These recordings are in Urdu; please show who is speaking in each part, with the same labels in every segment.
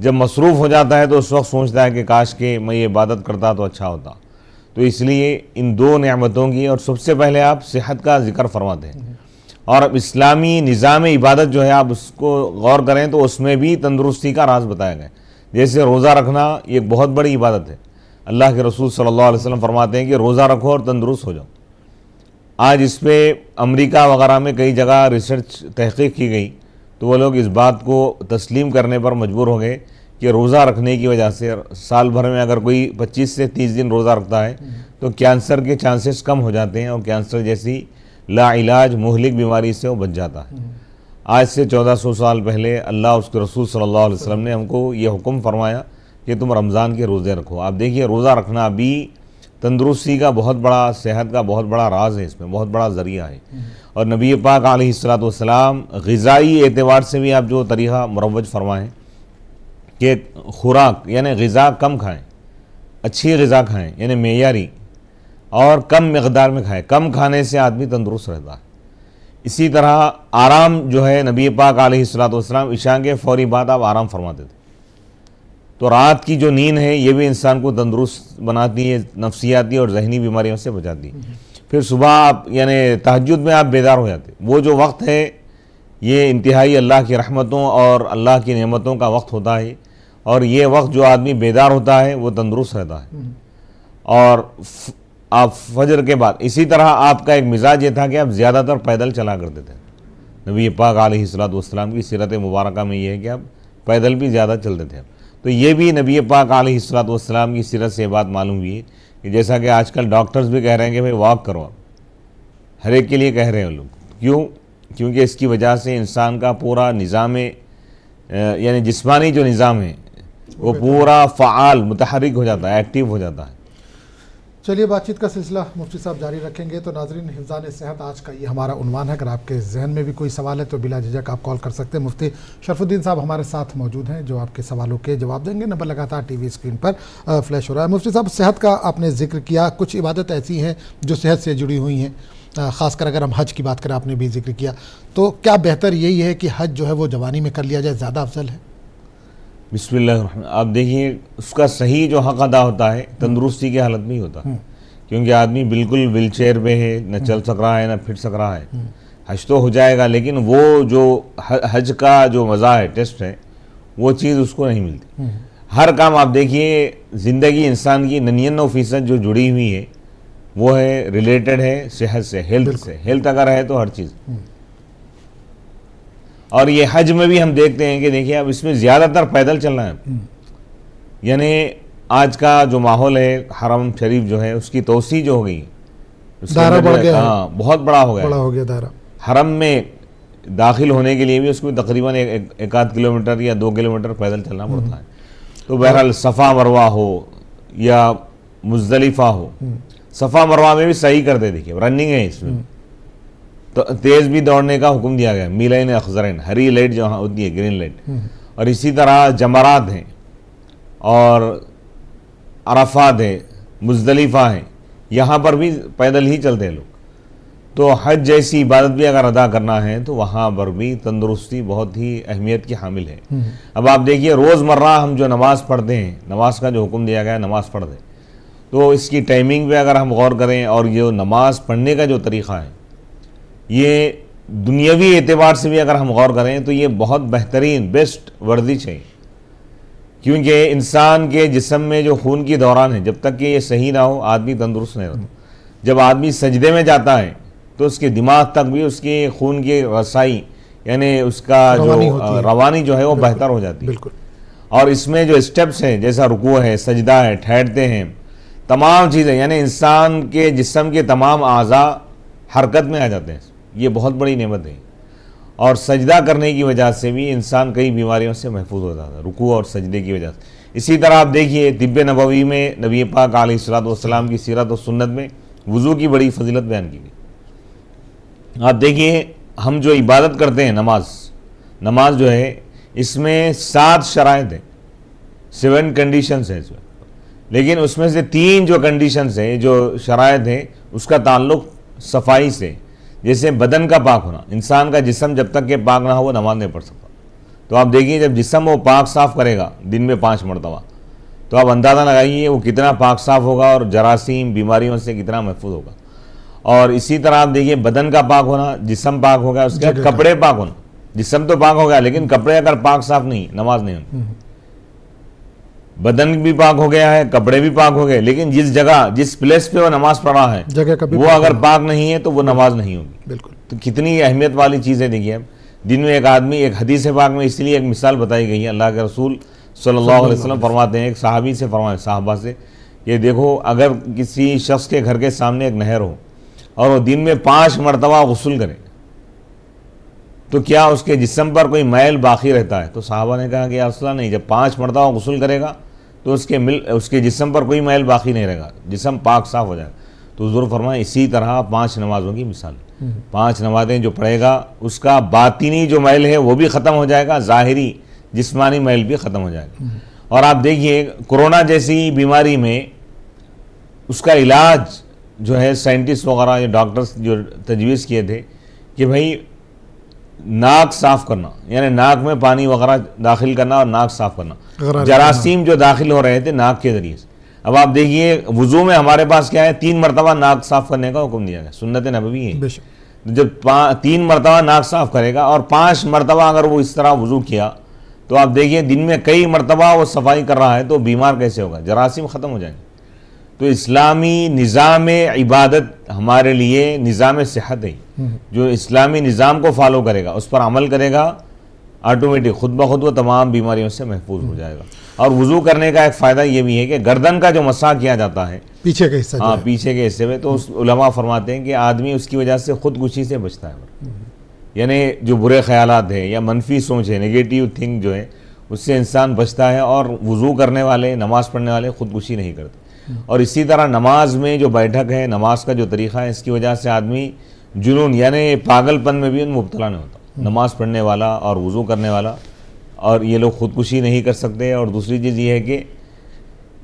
Speaker 1: جب مصروف ہو جاتا ہے تو اس وقت سوچتا ہے کہ کاش کہ میں یہ عبادت کرتا تو اچھا ہوتا. تو اس لیے ان دو نعمتوں کی، اور سب سے پہلے آپ صحت کا ذکر فرماتے ہیں، اور اب اسلامی نظام عبادت جو ہے آپ اس کو غور کریں تو اس میں بھی تندرستی کا راز بتایا گیا ہے. جیسے روزہ رکھنا یہ ایک بہت بڑی عبادت ہے. اللہ کے رسول صلی اللہ علیہ وسلم فرماتے ہیں کہ روزہ رکھو اور تندرست ہو جاؤ. آج اس پہ امریکہ وغیرہ میں کئی جگہ ریسرچ تحقیق کی گئی تو وہ لوگ اس بات کو تسلیم کرنے پر مجبور ہو گئے کہ روزہ رکھنے کی وجہ سے سال بھر میں اگر کوئی 25 سے 30 دن روزہ رکھتا ہے تو کینسر کے چانسز کم ہو جاتے ہیں، اور کینسر جیسی لا علاج مہلک بیماری سے وہ بچ جاتا ہے. آج سے 1400 سال پہلے اللہ اس کے رسول صلی اللہ علیہ وسلم نے ہم کو یہ حکم فرمایا کہ تم رمضان کے روزے رکھو. آپ دیکھیے روزہ رکھنا بھی تندرستی کا بہت بڑا، صحت کا بہت بڑا راز ہے، اس میں بہت بڑا ذریعہ ہے. اور نبی پاک علیہ الصلوۃ والسلام غذائی اعتبار سے بھی آپ جو طریقہ مروج فرمائیں کہ خوراک یعنی غذا کم کھائیں، اچھی غذا کھائیں یعنی معیاری، اور کم مقدار میں کھائیں. کم کھانے سے آدمی تندرست رہتا ہے. اسی طرح آرام جو ہے، نبی پاک علیہ الصلوۃ والسلام عشاء کے فوری بعد آپ آرام فرماتے تھے. تو رات کی جو نیند ہے یہ بھی انسان کو تندرست بناتی ہے، نفسیاتی اور ذہنی بیماریوں سے بچاتی ہے. پھر صبح آپ یعنی تہجد میں آپ بیدار ہو جاتے. وہ جو وقت ہے یہ انتہائی اللہ کی رحمتوں اور اللہ کی نعمتوں کا وقت ہوتا ہے، اور یہ وقت جو آدمی بیدار ہوتا ہے وہ تندرست رہتا ہے. اور آپ فجر کے بعد اسی طرح آپ کا ایک مزاج یہ تھا کہ آپ زیادہ تر پیدل چلا کرتے تھے. نبی پاک علیہ الصلوۃ والسلام کی سیرت مبارکہ میں یہ ہے کہ آپ پیدل بھی زیادہ چلتے تھے. تو یہ بھی نبی پاک علیہ الصلوۃ والسلام کی سیرت سے یہ بات معلوم ہوئی ہے کہ جیسا کہ آج کل ڈاکٹرز بھی کہہ رہے ہیں کہ بھئی واک کرو، آپ ہر ایک کے لیے کہہ رہے ہیں لوگ. کیوں؟ کیونکہ اس کی وجہ سے انسان کا پورا نظام یعنی جسمانی جو نظام ہے وہ پورا فعال، متحرک ہو جاتا ہے، ایکٹیو ہو جاتا ہے.
Speaker 2: چلیے بات چیت کا سلسلہ مفتی صاحب جاری رکھیں گے. تو ناظرین، حفظان صحت آج کا یہ ہمارا عنوان ہے. اگر آپ کے ذہن میں بھی کوئی سوال ہے تو بلا جھجک آپ کال کر سکتے ہیں. مفتی شرف الدین صاحب ہمارے ساتھ موجود ہیں جو آپ کے سوالوں کے جواب دیں گے. نمبر لگاتار ٹی وی اسکرین پر فلیش ہو رہا ہے. مفتی صاحب، صحت کا آپ نے ذکر کیا. کچھ عبادت ایسی ہیں جو صحت سے جڑی ہوئی ہیں، خاص کر اگر ہم حج کی بات کریں، آپ نے بھی ذکر کیا. تو کیا بہتر یہی ہے کہ حج جو ہے وہ جوانی میں کر لیا جائے، زیادہ افضل ہے؟
Speaker 1: بسم اللہ الرحمن. آپ دیکھیے اس کا صحیح جو حق ادا ہوتا ہے تندرستی کی حالت میں ہی ہوتا ہے. کیونکہ آدمی بالکل ویل چیئر پہ ہے، نہ چل سک رہا ہے نہ پھر سک رہا ہے. حج تو ہو جائے گا لیکن وہ جو حج کا جو مزہ ہے، ٹیسٹ ہے، وہ چیز اس کو نہیں ملتی. ہر کام آپ دیکھیے، زندگی انسان کی 99% جو جڑی ہوئی ہے وہ ہے ریلیٹڈ ہے صحت سے، ہیلتھ سے. ہیلتھ اگر ہے تو ہر چیز. اور یہ حج میں بھی ہم دیکھتے ہیں کہ دیکھیے اب اس میں زیادہ تر پیدل چلنا ہے. یعنی آج کا جو ماحول ہے، حرم شریف جو ہے اس کی توسیع جو ہو گئی،
Speaker 2: دائرہ بڑھ گیا ہے.
Speaker 1: ہاں بہت بڑا ہو گیا
Speaker 2: دائرہ.
Speaker 1: حرم میں داخل ہونے کے لیے بھی اس کو تقریباً 1-8 کلومیٹر یا 2 کلومیٹر پیدل چلنا پڑتا ہے. تو بہرحال صفا مروہ ہو یا مزدلفہ ہو، صفا مروہ میں بھی صحیح کر دے. دیکھیے رننگ ہے اس میں، تو تیز بھی دوڑنے کا حکم دیا گیا. میلین اخضرین، ہری لائٹ جو ہوتی ہے، گرین لائٹ. اور اسی طرح جمرات ہیں، اور عرفات ہے، مزدلفہ ہیں، یہاں پر بھی پیدل ہی چلتے ہیں لوگ. تو حج جیسی عبادت بھی اگر ادا کرنا ہے تو وہاں پر بھی تندرستی بہت ہی اہمیت کی حامل ہے. اب آپ دیکھیے روز مرہ ہم جو نماز پڑھتے ہیں، نماز کا جو حکم دیا گیا ہے نماز پڑھ دیں، تو اس کی ٹائمنگ پہ اگر ہم غور کریں اور یہ نماز پڑھنے کا جو طریقہ ہے یہ دنیاوی اعتبار سے بھی اگر ہم غور کریں تو یہ بہت بہترین بیسٹ ورزش ہے. کیونکہ انسان کے جسم میں جو خون کی دوران ہے، جب تک کہ یہ صحیح نہ ہو آدمی تندرست نہیں رہتا. جب آدمی سجدے میں جاتا ہے تو اس کے دماغ تک بھی اس کی خون کی رسائی یعنی اس کا جو روانی جو ہے وہ بہتر ہو جاتی ہے. اور اس میں جو اسٹیپس ہیں جیسا رکوع ہے، سجدہ ہے، ٹھہرتے ہیں، تمام چیزیں یعنی انسان کے جسم کے تمام اعضاء حرکت میں آ جاتے ہیں. یہ بہت بڑی نعمت ہے. اور سجدہ کرنے کی وجہ سے بھی انسان کئی بیماریوں سے محفوظ ہو جاتا ہے، رکوع اور سجدے کی وجہ سے. اسی طرح آپ دیکھیے طب نبوی میں نبی پاک علیہ الصلوۃ والسلام کی سیرت و سنت میں وضو کی بڑی فضیلت بیان کی گئی. آپ دیکھیے ہم جو عبادت کرتے ہیں، نماز جو ہے اس میں 7 شرائط ہیں، 7 کنڈیشنز ہیں اس میں. لیکن اس میں سے 3 جو کنڈیشنز ہیں، جو شرائط ہیں، اس کا تعلق صفائی سے. جیسے بدن کا پاک ہونا، انسان کا جسم جب تک کہ پاک نہ ہو وہ نماز نہیں پڑھ سکتا. تو آپ دیکھیے جب جسم وہ پاک صاف کرے گا دن میں 5 مرتبہ تو آپ اندازہ لگائیے وہ کتنا پاک صاف ہوگا اور جراثیم بیماریوں سے کتنا محفوظ ہوگا. اور اسی طرح آپ دیکھیے بدن کا پاک ہونا, جسم پاک ہو گیا, اس کے بعد کپڑے پاک ہونا. جسم تو پاک ہو گیا لیکن کپڑے اگر پاک صاف نہیں, نماز نہیں ہوگی. بدن بھی پاک ہو گیا ہے, کپڑے بھی پاک ہو گئے, لیکن جس جگہ جس پلیس پہ وہ نماز پڑھ رہا ہے وہ اگر پاک نہیں ہے تو وہ نماز نہیں ہوگی.
Speaker 2: بالکل.
Speaker 1: تو کتنی اہمیت والی چیزیں دیکھیے. اب دن میں ایک آدمی, ایک حدیث پاک میں اس لیے ایک مثال بتائی گئی ہے, اللہ کے رسول صلی اللہ علیہ وسلم فرماتے ہیں, ایک صحابی سے فرمائے, صحابہ سے, کہ دیکھو اگر کسی شخص کے گھر کے سامنے ایک نہر ہو اور وہ دن میں 5 مرتبہ غسل کرے تو کیا اس کے جسم پر کوئی میل باقی رہتا ہے؟ تو صحابہ نے کہا کہ یا رسول اللہ نہیں, جب 5 مرتبہ غسل کرے گا تو اس کے جسم پر کوئی میل باقی نہیں رہے گا, جسم پاک صاف ہو جائے گا. تو حضور فرمائے اسی طرح 5 نمازوں کی مثال, 5 نمازیں جو پڑھے گا اس کا باطنی جو میل ہے وہ بھی ختم ہو جائے گا, ظاہری جسمانی میل بھی ختم ہو جائے گا. اور آپ دیکھیے کورونا جیسی بیماری میں اس کا علاج جو ہے سائنٹسٹ وغیرہ یا ڈاکٹرز جو تجویز کیے تھے کہ بھائی ناک صاف کرنا, یعنی ناک میں پانی وغیرہ داخل کرنا اور ناک صاف کرنا. جراثیم جو داخل ہو رہے تھے ناک کے ذریعے سے. اب آپ دیکھیے وضو میں ہمارے پاس کیا ہے, 3 مرتبہ ناک صاف کرنے کا حکم دیا گیا, سنت نبوی ہے. جب 3 مرتبہ ناک صاف کرے گا اور 5 مرتبہ اگر وہ اس طرح وضو کیا تو آپ دیکھیے دن میں کئی مرتبہ وہ صفائی کر رہا ہے تو بیمار کیسے ہوگا, جراثیم ختم ہو جائیں گے. تو اسلامی نظام عبادت ہمارے لیے نظام صحت ہے. جو اسلامی نظام کو فالو کرے گا, اس پر عمل کرے گا, آٹومیٹک خود بخود وہ تمام بیماریوں سے محفوظ ہو جائے گا. اور وضو کرنے کا ایک فائدہ یہ بھی ہے کہ گردن کا جو مسح کیا جاتا ہے
Speaker 2: پیچھے کے حصہ,
Speaker 1: پیچھے کے حصے میں, تو علماء فرماتے ہیں کہ آدمی اس کی وجہ سے خودکشی سے بچتا ہے. یعنی جو برے خیالات ہیں یا منفی سوچ ہے, نیگیٹیو تھنک جو ہے, اس سے انسان بچتا ہے. اور وضو کرنے والے, نماز پڑھنے والے خودکشی نہیں کرتے. اور اسی طرح نماز میں جو بیٹھک ہے, نماز کا جو طریقہ ہے, اس کی وجہ سے آدمی جنون یعنی پاگل پن میں بھی مبتلا نہیں ہوتا. نماز پڑھنے والا اور وضو کرنے والا, اور یہ لوگ خودکشی نہیں کر سکتے. اور دوسری چیز یہ ہے کہ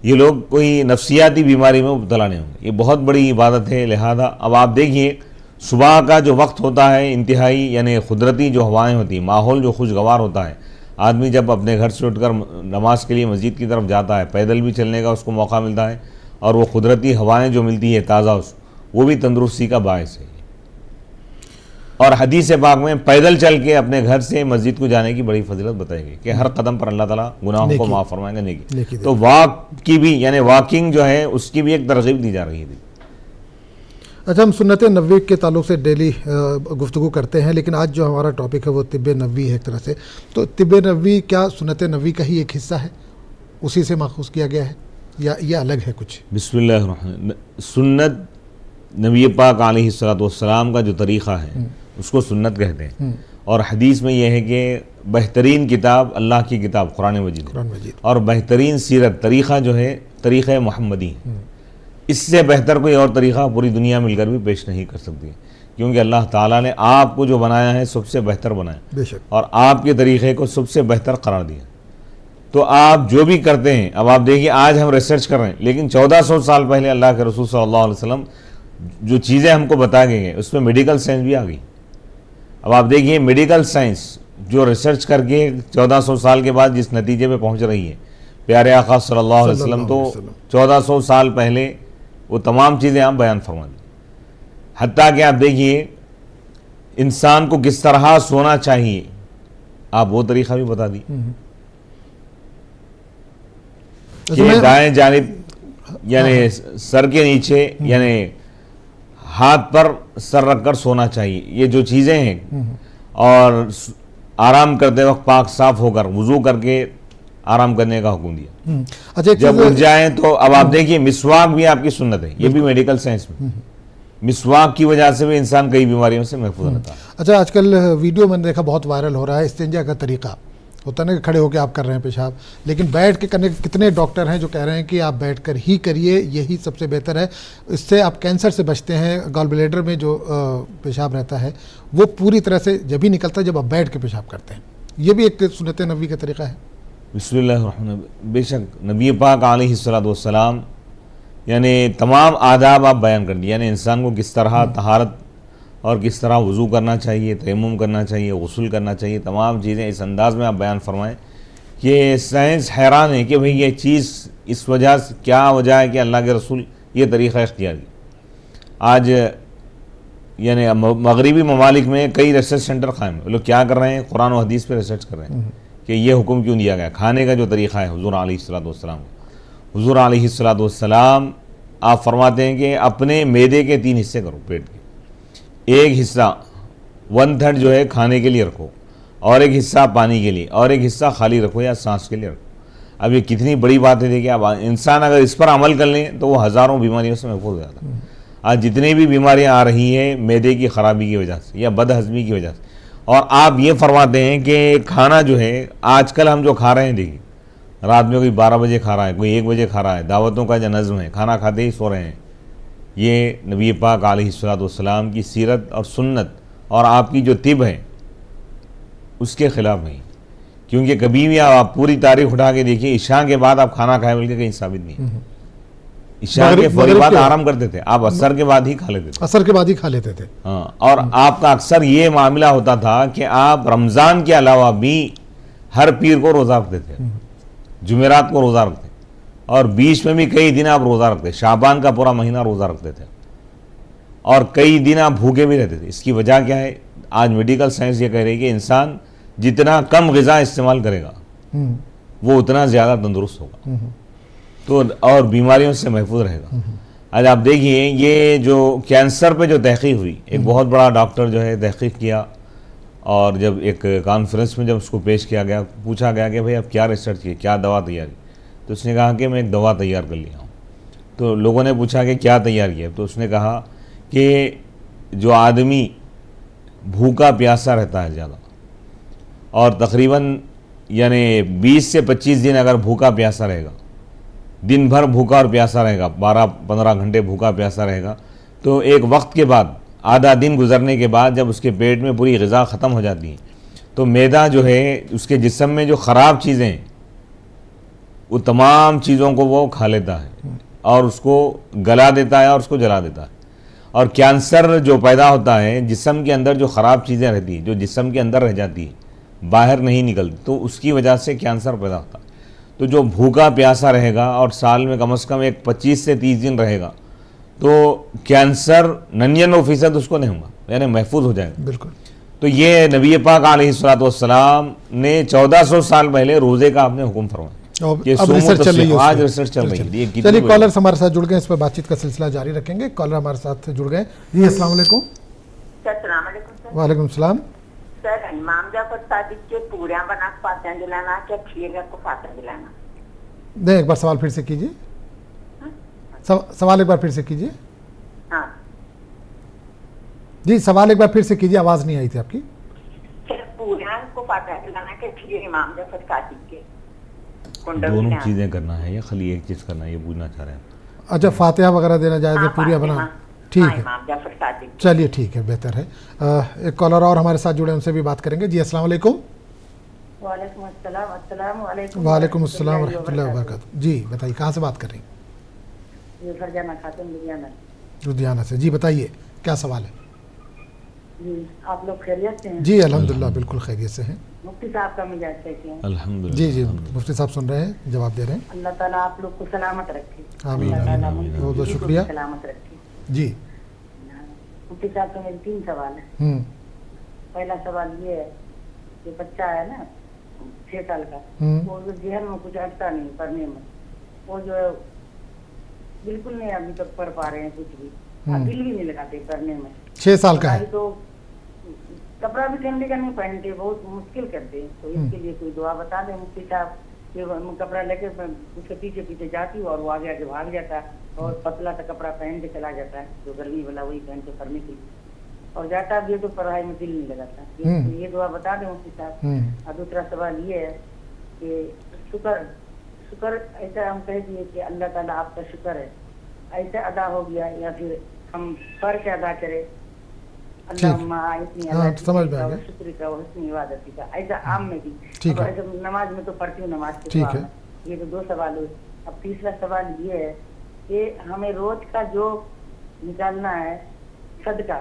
Speaker 1: یہ لوگ کوئی نفسیاتی بیماری میں مبتلا نہیں ہوں گے. یہ بہت بڑی عبادت ہے. لہذا اب آپ دیکھیے صبح کا جو وقت ہوتا ہے انتہائی, یعنی قدرتی جو ہوائیں ہوتی ہیں, ماحول جو خوشگوار ہوتا ہے, آدمی جب اپنے گھر سے اٹھ کر نماز کے لیے مسجد کی طرف جاتا ہے, پیدل بھی چلنے کا اس کو موقع ملتا ہے, اور وہ قدرتی ہوائیں جو ملتی ہے تازہ, وہ بھی تندرستی کا باعث ہے. اور حدیث پاک میں پیدل چل کے اپنے گھر سے مسجد کو جانے کی بڑی فضیلت بتائی گئی کہ ہر قدم پر اللہ تعالیٰ گناہوں کو معاف فرمائیں گے. نیکی. تو واک کی بھی, یعنی واکنگ جو ہے, اس کی بھی ایک ترغیب دی جا رہی ہے.
Speaker 2: اچھا, ہم سنت نبوی کے تعلق سے ڈیلی گفتگو کرتے ہیں, لیکن آج جو ہمارا ٹاپک ہے وہ طب نبوی ہے ایک طرح سے. تو طب نبوی کیا سنت نبوی کا ہی ایک حصہ ہے, اسی سے ماخوذ کیا گیا ہے, یا یہ الگ ہے کچھ؟
Speaker 1: بسم اللہ الرحمن الرحیم. سنت نبی پاک علیہ الصلوۃ والسلام کا جو طریقہ ہے اس کو سنت کہتے ہیں. اور حدیث میں یہ ہے کہ بہترین کتاب اللہ کی کتاب قرآن مجید, اور بہترین سیرت طریقہ جو ہے طریقہ محمدی. اس سے بہتر کوئی اور طریقہ پوری دنیا مل کر بھی پیش نہیں کر سکتی, کیونکہ اللہ تعالیٰ نے آپ کو جو بنایا ہے سب سے بہتر بنایا, اور آپ کے طریقے کو سب سے بہتر قرار دیا. تو آپ جو بھی کرتے ہیں, اب آپ دیکھیے آج ہم ریسرچ کر رہے ہیں, لیکن 1400 سال پہلے اللہ کے رسول صلی اللہ علیہ وسلم جو چیزیں ہم کو بتا گئے ہیں اس میں میڈیکل سائنس بھی آ گئی. اب آپ دیکھیے میڈیکل سائنس جو ریسرچ کر کے 1400 سال کے بعد جس نتیجے پہ پہنچ رہی ہے, پیارے آقا صلی اللہ علیہ وسلم تو 1400 سال پہلے وہ تمام چیزیں آپ بیان فرما دیں. حتیٰ کہ آپ دیکھیے انسان کو کس طرح سونا چاہیے, آپ وہ طریقہ بھی بتا دی کہ دائیں جانب یعنی سر کے نیچے, یعنی ہاتھ پر سر رکھ کر سونا چاہیے. یہ جو چیزیں ہیں, اور آرام کرتے وقت پاک صاف ہو کر وضو کر کے آرام کرنے کا حکم دیا. جب اٹھ جائیں تو اب آپ دیکھیے مسواک بھی آپ کی سنت ہے, یہ بھی میڈیکل سائنس میں مسواک کی وجہ سے بھی انسان کئی بیماریوں سے محفوظ رہتا ہے.
Speaker 2: اچھا, آج کل ویڈیو میں نے دیکھا بہت وائرل ہو رہا ہے استنجا کا طریقہ, ہوتا ہے نا کہ کھڑے ہو کے آپ کر رہے ہیں پیشاب, لیکن بیٹھ کے کرنے کتنے ڈاکٹر ہیں جو کہہ رہے ہیں کہ آپ بیٹھ کر ہی کریے, یہی سب سے بہتر ہے, اس سے آپ کینسر سے بچتے ہیں. گال بلیڈر میں جو پیشاب رہتا ہے وہ پوری طرح سے جب ہی نکلتا ہے جب آپ بیٹھ کے پیشاب کرتے ہیں. یہ بھی ایک سنت نبوی کا طریقہ ہے.
Speaker 1: بسم اللہ الرحمن الرحیم. بے شک نبی پاک علیہ الصلوۃ والسلام یعنی تمام آداب آپ بیان کر دیے, یعنی انسان کو کس طرح طہارت اور کس طرح وضو کرنا چاہیے، تیمم کرنا چاہیے، غسل کرنا چاہیے، تمام چیزیں اس انداز میں آپ بیان فرمائیں کہ سائنس حیران ہے کہ بھئی یہ چیز اس وجہ سے کیا وجہ ہے کہ اللہ کے رسول یہ طریقہ اختیار کیا۔ آج یعنی مغربی ممالک میں کئی ریسرچ سینٹر قائم ہیں، لوگ کیا کر رہے ہیں؟ قرآن و حدیث پہ ریسرچ کر رہے ہیں کہ یہ حکم کیوں دیا گیا، کھانے کا جو طریقہ ہے حضور علیہ السلام حضور علیہ السلام آپ فرماتے ہیں کہ اپنے معدے کے 3 حصے کرو، پیٹ کے ایک حصہ 1/3 جو ہے کھانے کے لیے رکھو، اور ایک حصہ پانی کے لیے، اور ایک حصہ خالی رکھو یا سانس کے لیے رکھو۔ اب یہ کتنی بڑی بات ہے، دیکھیں اب انسان اگر اس پر عمل کر لیں تو وہ ہزاروں بیماریوں سے محفوظ ہو جاتا ہے۔ آج جتنی بھی بیماریاں آ رہی ہیں معدے کی خرابی کی وجہ سے یا بد ہضمی کی وجہ سے، اور آپ یہ فرماتے ہیں کہ کھانا جو ہے آج کل ہم جو کھا رہے ہیں، دیکھیے رات میں کوئی 12 بجے کھا رہا ہے، کوئی 1 بجے کھا رہا ہے، دعوتوں کا جو نظم ہے کھانا کھاتے ہی سو رہے ہیں، یہ نبی پاک علیہ السلام کی سیرت اور سنت اور آپ کی جو طب ہے اس کے خلاف نہیں، کیونکہ کبھی بھی آپ پوری تاریخ اٹھا کے دیکھیے عشاء کے بعد آپ کھانا کھائے بلکہ کہیں ثابت نہیں۔ عشاء کے فوری بعد آرام کرتے تھے، آپ عصر کے بعد ہی کھا لیتے تھے،
Speaker 2: عصر کے بعد ہی کھا لیتے تھے۔
Speaker 1: ہاں، اور آپ کا اکثر یہ معاملہ ہوتا تھا کہ آپ رمضان کے علاوہ بھی ہر پیر کو روزہ رکھتے تھے، جمعرات کو روزہ رکھتے، اور بیچ میں بھی کئی دن آپ روزہ رکھتے، شعبان کا پورا مہینہ روزہ رکھتے تھے، اور کئی دن آپ بھوکے بھی رہتے تھے۔ اس کی وجہ کیا ہے؟ آج میڈیکل سائنس یہ کہہ رہی ہے کہ انسان جتنا کم غذا استعمال کرے گا وہ اتنا زیادہ تندرست ہوگا تو اور بیماریوں سے محفوظ رہے گا۔ آج آپ دیکھیے یہ جو کینسر پہ جو تحقیق ہوئی، ایک بہت بڑا ڈاکٹر جو ہے تحقیق کیا، اور جب ایک کانفرنس میں جب اس کو پیش کیا گیا، پوچھا گیا کہ بھئی آپ کیا ریسرچ کیے، کیا دوا تیار کی، تو اس نے کہا کہ میں ایک دوا تیار کر لیا ہوں۔ تو لوگوں نے پوچھا کہ کیا تیار کیا، تو اس نے کہا کہ جو آدمی بھوکا پیاسا رہتا ہے زیادہ، اور تقریباً یعنی 20 سے 25 دن اگر بھوکا پیاسا رہے گا، دن بھر بھوکا اور پیاسا رہے گا، 12-15 گھنٹے بھوکا پیاسا رہے گا، تو ایک وقت کے بعد آدھا دن گزرنے کے بعد جب اس کے پیٹ میں پوری غذا ختم ہو جاتی ہے تو معدہ جو ہے اس کے جسم میں جو خراب چیزیں ہیں وہ تمام چیزوں کو وہ کھا لیتا ہے اور اس کو گلا دیتا ہے اور اس کو جلا دیتا ہے۔ اور کینسر جو پیدا ہوتا ہے، جسم کے اندر جو خراب چیزیں رہتی ہیں، جو جسم کے اندر رہ جاتی ہیں، باہر نہیں نکلتی، تو اس کی وجہ سے کینسر پیدا ہوتا ہے۔ تو جو بھوکا پیاسا رہے گا اور سال میں کم از کم ایک 25 سے 30 دن رہے گا تو کینسر 99% اس کو نہیں ہوگا، یعنی محفوظ ہو جائے گا۔
Speaker 2: بالکل۔
Speaker 1: تو یہ نبی پاک علیہ السلام نے 1400 سال پہلے روزے کا آپ نے حکم فرمایا۔
Speaker 2: اب ریسرچ چل رہی ہے،
Speaker 1: آج ریسرچ چل رہی ہے۔
Speaker 2: چلیے کالرز ہمارے ساتھ جڑ گئے، اس پر بات چیت کا سلسلہ جاری رکھیں گے۔ کالر ہمارے ساتھ جڑ گئے۔ جی السلام علیکم۔
Speaker 3: السلام علیکم سر۔
Speaker 2: وعلیکم السلام۔
Speaker 3: سر امام جعفر صادق کے پوریاں بنا کے فاتحہ دلانا کیا کھیر کو فاتحہ دلانا؟
Speaker 2: نہیں، ایک بار سوال پھر سے کیجیے، سوال ایک بار پھر سے کیجیے۔
Speaker 3: ہاں
Speaker 2: جی سوال ایک بار پھر سے کیجیے، آواز نہیں آئی تھی آپ کی۔
Speaker 3: سر پوریاں کو فاتحہ دلانا کیا کھیر امام جعفر صادق کے
Speaker 1: دونوں چیزیں کرنا ہے یا خالی ایک چیز کرنا ہے، یہ پوچھنا چاہ رہے ہیں۔
Speaker 2: اچھا فاتحہ وغیرہ دینا جائز ہے، پوریاں بنا، ٹھیک ہے،
Speaker 3: امام جعفر صادق۔
Speaker 2: چلیے ٹھیک ہے، بہتر ہے۔ ایک کالر اور ہمارے ساتھ جڑے، ان سے بھی بات کریں گے۔ جی السلام علیکم۔
Speaker 3: وعلیکم السلام۔ السلام علیکم۔
Speaker 2: وعلیکم السلام ورحمۃ اللہ وبرکاتہ۔ جی بتائیے کہاں سے بات کر رہی ہیں؟
Speaker 3: یہ فرجانہ خاتون لدھیانہ۔
Speaker 2: لدھیانہ سے۔ جی بتائیے کیا سوال ہے؟
Speaker 3: جی آپ لوگ خیریت سے ہیں؟
Speaker 2: جی الحمدللہ بالکل خیریت سے ہیں۔
Speaker 3: مفتی صاحب کا مزاج کیسے ہیں؟
Speaker 1: الحمدللہ۔
Speaker 2: جی جی مفتی صاحب سن رہے ہیں، جواب دے رہے ہیں۔
Speaker 3: اللہ تعالیٰ آپ لوگ کو سلامت رکھے۔
Speaker 2: آمین
Speaker 3: اللہ تعالیٰ
Speaker 2: آمین،
Speaker 3: مجھ
Speaker 2: بہت بہت
Speaker 3: کو
Speaker 2: شکریہ۔
Speaker 3: سلامت رکھے۔
Speaker 2: جی
Speaker 3: مفتی صاحب سے میرے 3 سوال ہیں۔ پہلا سوال یہ ہے کہ بچہ ہے نا 6 سال کا، وہ جو ذہن میں کچھ ہٹتا نہیں پڑھنے میں، وہ جو ہے بالکل نہیں ابھی تک پڑھ پا رہے ہیں کچھ بھی، دل بھی نہیں لگاتے پڑھنے میں۔
Speaker 2: 6 سال کا ہے
Speaker 3: تو کپڑا بھی ٹھنڈے کا نہیں پہنتے، بہت مشکل کرتے ہیں، تو اس کے لیے کوئی دعا بتا دیں مفتی صاحب۔ کہ کپڑا لے کے اس کے پیچھے پیچھے جاتی ہوں اور وہ آگے آگے بھاگ جاتا ہے اور پتلا سا کپڑا پہن کے چلا جاتا ہے، جو گرمی والا وہی پہن کے پڑھنے کے لیے، اور جاتا بھی ہے تو پڑھائی میں دل نہیں لگاتا۔ یہ دعا بتا دیں مفتی صاحب۔ اور دوسرا سوال یہ ہے کہ شکر ایسا ہم کہہ دیے کہ اللہ تعالیٰ آپ کا شکر ہے، ایسا ادا ہو گیا یا پھر ہم پڑھ کے ادا کرے
Speaker 2: سمجھ میں آ گیا،
Speaker 3: شکر کا حسن عبادتی کا، ایسا عام میں بھی
Speaker 2: ٹھیک ہے،
Speaker 3: نماز میں تو پڑھتی ہوں، نماز کے
Speaker 2: ٹھیک ہے۔
Speaker 3: یہ تو 2 سوال ہوئے۔ اب تیسرا سوال یہ ہے کہ ہمیں روز کا جو نکالنا ہے صدقہ،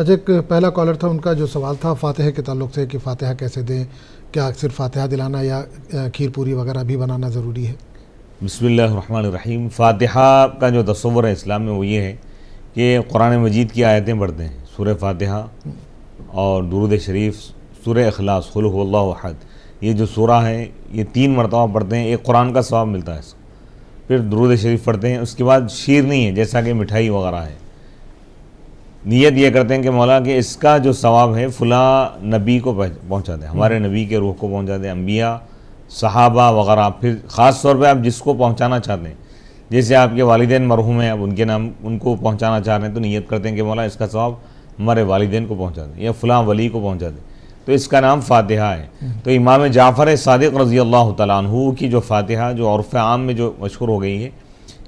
Speaker 2: اچھا، ایک پہلا کالر تھا، ان کا جو سوال تھا فاتحہ کے تعلق سے کہ فاتحہ کیسے دیں، کیا صرف فاتحہ دلانا یا کھیر پوری وغیرہ بھی بنانا ضروری ہے؟
Speaker 1: بسم اللہ الرحمن الرحیم۔ فاتحہ کا جو تصور ہے اسلام میں وہ یہ ہے کہ قرآن مجید کی آیتیں پڑھتے ہیں، سورہ فاتحہ اور درود شریف، سورہ اخلاص، قل هو اللہ احد، یہ جو سورہ ہے یہ 3 مرتبہ پڑھتے ہیں، ایک قرآن کا ثواب ملتا ہے اس کو۔ پھر درود شریف پڑھتے ہیں، اس کے بعد شیر نہیں ہے جیسا کہ مٹھائی وغیرہ ہے، نیت یہ کرتے ہیں کہ مولا کہ اس کا جو ثواب ہے فلاں نبی کو پہنچا دیں، ہمارے نبی کے روح کو پہنچا دیں، انبیاء، صحابہ وغیرہ، پھر خاص طور پہ آپ جس کو پہنچانا چاہتے ہیں، جیسے آپ کے والدین مرحوم ہیں، اب ان کے نام ان کو پہنچانا چاہ رہے ہیں تو نیت کرتے ہیں کہ مولا اس کا ثواب ہمارے والدین کو پہنچا دیں یا فلاں ولی کو پہنچا دیں، تو اس کا نام فاتحہ ہے۔ تو امام جعفر صادق رضی اللہ تعالیٰ عنہ کی جو فاتحہ جو عرف عام میں جو مشہور ہو گئی ہے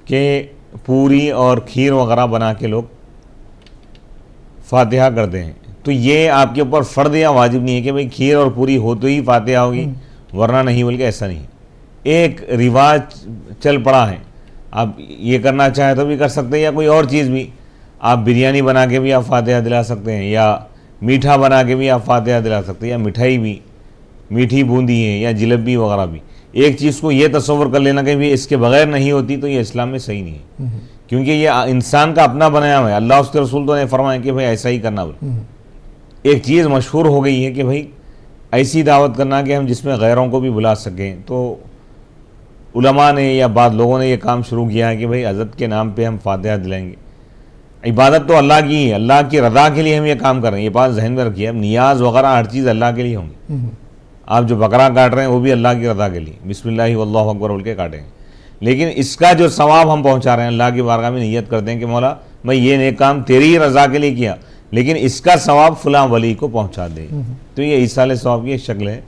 Speaker 1: کہ پوری اور کھیر وغیرہ بنا کے لوگ فاتحہ کرتے ہیں، تو یہ آپ کے اوپر فرض یا واجب نہیں ہے کہ بھئی کھیر اور پوری ہو تو ہی فاتحہ ہوگی ورنہ نہیں، بلکہ ایسا نہیں، ایک رواج چل پڑا ہے، آپ یہ کرنا چاہیں تو بھی کر سکتے ہیں، یا کوئی اور چیز بھی، آپ بریانی بنا کے بھی آپ فاتحہ دلا سکتے ہیں، یا میٹھا بنا کے بھی آپ فاتحہ دلا سکتے ہیں، یا مٹھائی بھی، میٹھی بوندی ہے یا جلیبی وغیرہ بھی۔ ایک چیز کو یہ تصور کر لینا کہ بھی اس کے بغیر نہیں ہوتی تو یہ اسلام میں صحیح نہیں ہے، کیونکہ یہ انسان کا اپنا بنایا ہوا ہے، اللہ اس کے رسول تو نے فرمایا کہ بھائی ایسا ہی کرنا بول۔ ایک چیز مشہور ہو گئی ہے کہ بھائی ایسی دعوت کرنا کہ ہم جس میں غیروں کو بھی بلا سکیں، تو علماء نے یا بعض لوگوں نے یہ کام شروع کیا ہے کہ بھائی حضرت کے نام پہ ہم فاتحہ دلائیں گے۔ عبادت تو اللہ کی ہے، اللہ کی رضا کے لیے ہم یہ کام کر رہے ہیں، یہ بات ذہن میں رکھیے، اب نیاز وغیرہ ہر چیز اللہ کے لیے ہوں گی، آپ جو بکرا کاٹ رہے ہیں وہ بھی اللہ کی رضا کے لیے، بسم اللہ واللہ اکبر بول کے کاٹیں گے، لیکن اس کا جو ثواب ہم پہنچا رہے ہیں اللہ کی بارگاہ میں نیت کرتے ہیں کہ مولا میں یہ نیک کام تیری رضا کے لیے کیا، لیکن اس کا ثواب فلاں ولی کو پہنچا دے، تو یہ ایصال ثواب کی ایک شکل ہے۔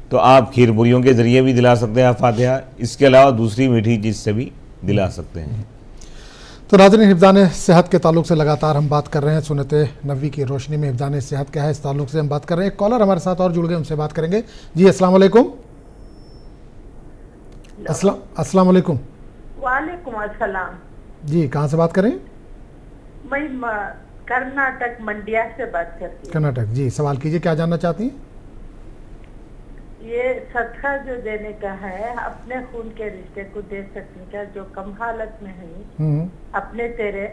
Speaker 1: تو آپ کھیر پوریوں کے ذریعے بھی دلا سکتے ہیں آپ فاتحہ، اس کے علاوہ دوسری میٹھی چیز سے بھی دلا سکتے ہیں۔
Speaker 2: تو ناظرین، حفظان صحت کے تعلق سے لگاتار ہم بات کر رہے ہیں، سنت نبوی کی روشنی میں حفظان صحت کیا ہے، اس تعلق سے ہم بات کر رہے ہیں۔ ایک کالر ہمارے ساتھ اور جڑ گئے، ان سے بات کریں گے۔ جی السلام علیکم۔ السلام علیکم۔
Speaker 4: وعلیکم السلام۔
Speaker 2: جی کہاں سے بات کریں؟
Speaker 4: میں کرناٹک منڈیا سے بات کرتی ہوں۔
Speaker 2: کرناٹک، جی سوال کیجئے، کیا جاننا چاہتی ہیں؟
Speaker 4: یہ صدقہ جو دینے کا ہے اپنے خون کے رشتے کو دے سکتی کیا، جو کم حالت میں ہیں اپنے تیرے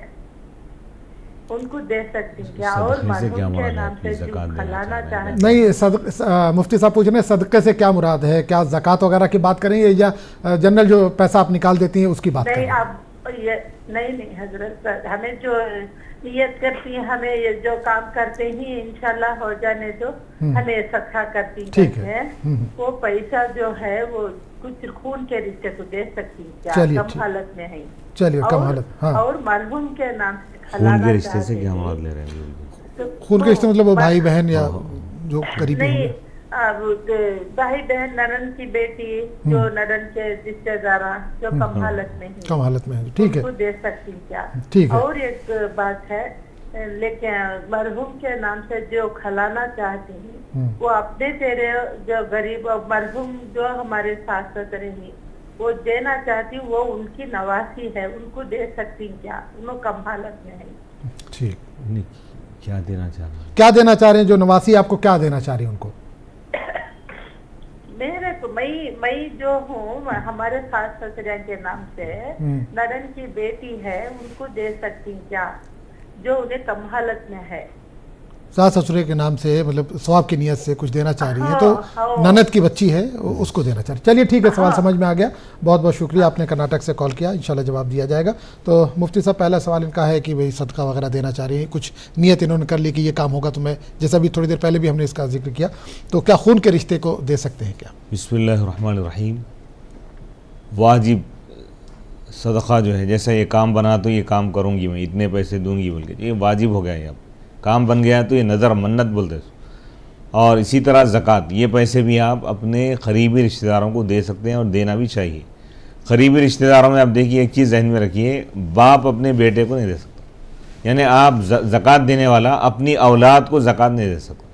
Speaker 4: ان کو دے سکتی کیا، اور مرحوم کے نام سے جو کھلانا چاہتے
Speaker 2: نہیں، مفتی صاحب پوچھ رہے ہیں صدقے سے کیا مراد ہے، کیا زکوٰۃ وغیرہ کی بات کریں گے یا جنرل جو پیسہ آپ نکال دیتی ہیں اس کی بات کریں؟
Speaker 4: نہیں، اب یہ نہیں حضرت، ہمیں جو نیت کرتی ہیں، ہمیں یہ جو کام کرتے ہی انشاءاللہ ہو جانے دو، ہمیں صدقہ کرتی ہیں، وہ پیسہ جو ہے وہ کچھ خون کے رشتے کو دے سکتی کیا، کم حالت میں ہے،
Speaker 2: چلیے کم حالت،
Speaker 4: اور مرحوم کے نام سے
Speaker 1: خون کے رشتے سے کیا مراد لے رہے ہیں؟
Speaker 2: خون کے رشتے مطلب وہ بھائی بہن یا جو قریبی ہوں گے؟
Speaker 4: بھائی بہن، ننن کی بیٹی، جو ننن کے رشتے دار جو کم حالت میں ہیں،
Speaker 2: کم حالت میں ہے، ٹھیک ہے،
Speaker 4: کو دے سکتی کیا۔
Speaker 2: ٹھیک ہے۔
Speaker 4: اور ایک بات ہے، لیکن مرحوم کے نام سے جو کھلانا چاہتے ہیں وہ اپنے تیرے جو غریب اور مرحوم جو ہمارے ساس سسرے ہیں وہ دینا چاہتی ہوں، وہ ان کی نواسی ہے، ان کو دے سکتی کیا، انہوں کم حالت میں ہے۔
Speaker 2: ٹھیک،
Speaker 1: کیا دینا چاہ رہے ہیں؟
Speaker 2: کیا دینا چاہ رہے ہیں جو نواسی آپ کو کیا دینا چاہ رہی ہیں ان کو؟
Speaker 4: میرے کو میں جو ہوں ہمارے ساس سسرے کے نام سے نرن کی بیٹی ہے، ان کو دے سکتی کیا جو انہیں کم حالت میں ہے؟
Speaker 2: ساس سسرے کے نام سے مطلب ثواب کی نیت سے کچھ دینا چاہ رہی ہیں، تو نند کی بچی ہے اس کو دینا چاہ رہی ہیں۔ چلیے ٹھیک ہے، سوال سمجھ میں آ گیا، بہت بہت شکریہ، آپ نے کرناٹک سے کال کیا، انشاءاللہ جواب دیا جائے گا۔ تو مفتی صاحب پہلا سوال ان کا ہے کہ بھئی صدقہ وغیرہ دینا چاہ رہی ہیں، کچھ نیت انہوں نے کر لی کہ یہ کام ہوگا تو میں، جیسا بھی تھوڑی دیر پہلے بھی ہم نے اس کا ذکر کیا، تو کیا خون کے رشتے کو دے سکتے ہیں کیا؟
Speaker 1: بسم اللہ الرحمن الرحیم۔ واجب صدقہ جو ہے، جیسا یہ کام بنا تو یہ کام کروں گی میں، اتنے پیسے دوں گی بول کے، یہ واجب ہو گیا ہے، اب کام بن گیا تو یہ نظر منت بولتے ہیں۔ اور اسی طرح زکوٰۃ، یہ پیسے بھی آپ اپنے قریبی رشتہ داروں کو دے سکتے ہیں اور دینا بھی چاہیے۔ قریبی رشتہ داروں میں آپ دیکھیے ایک چیز ذہن میں رکھیے، باپ اپنے بیٹے کو نہیں دے سکتا، یعنی آپ زکوٰۃ دینے والا اپنی اولاد کو زکوٰۃ نہیں دے سکتا،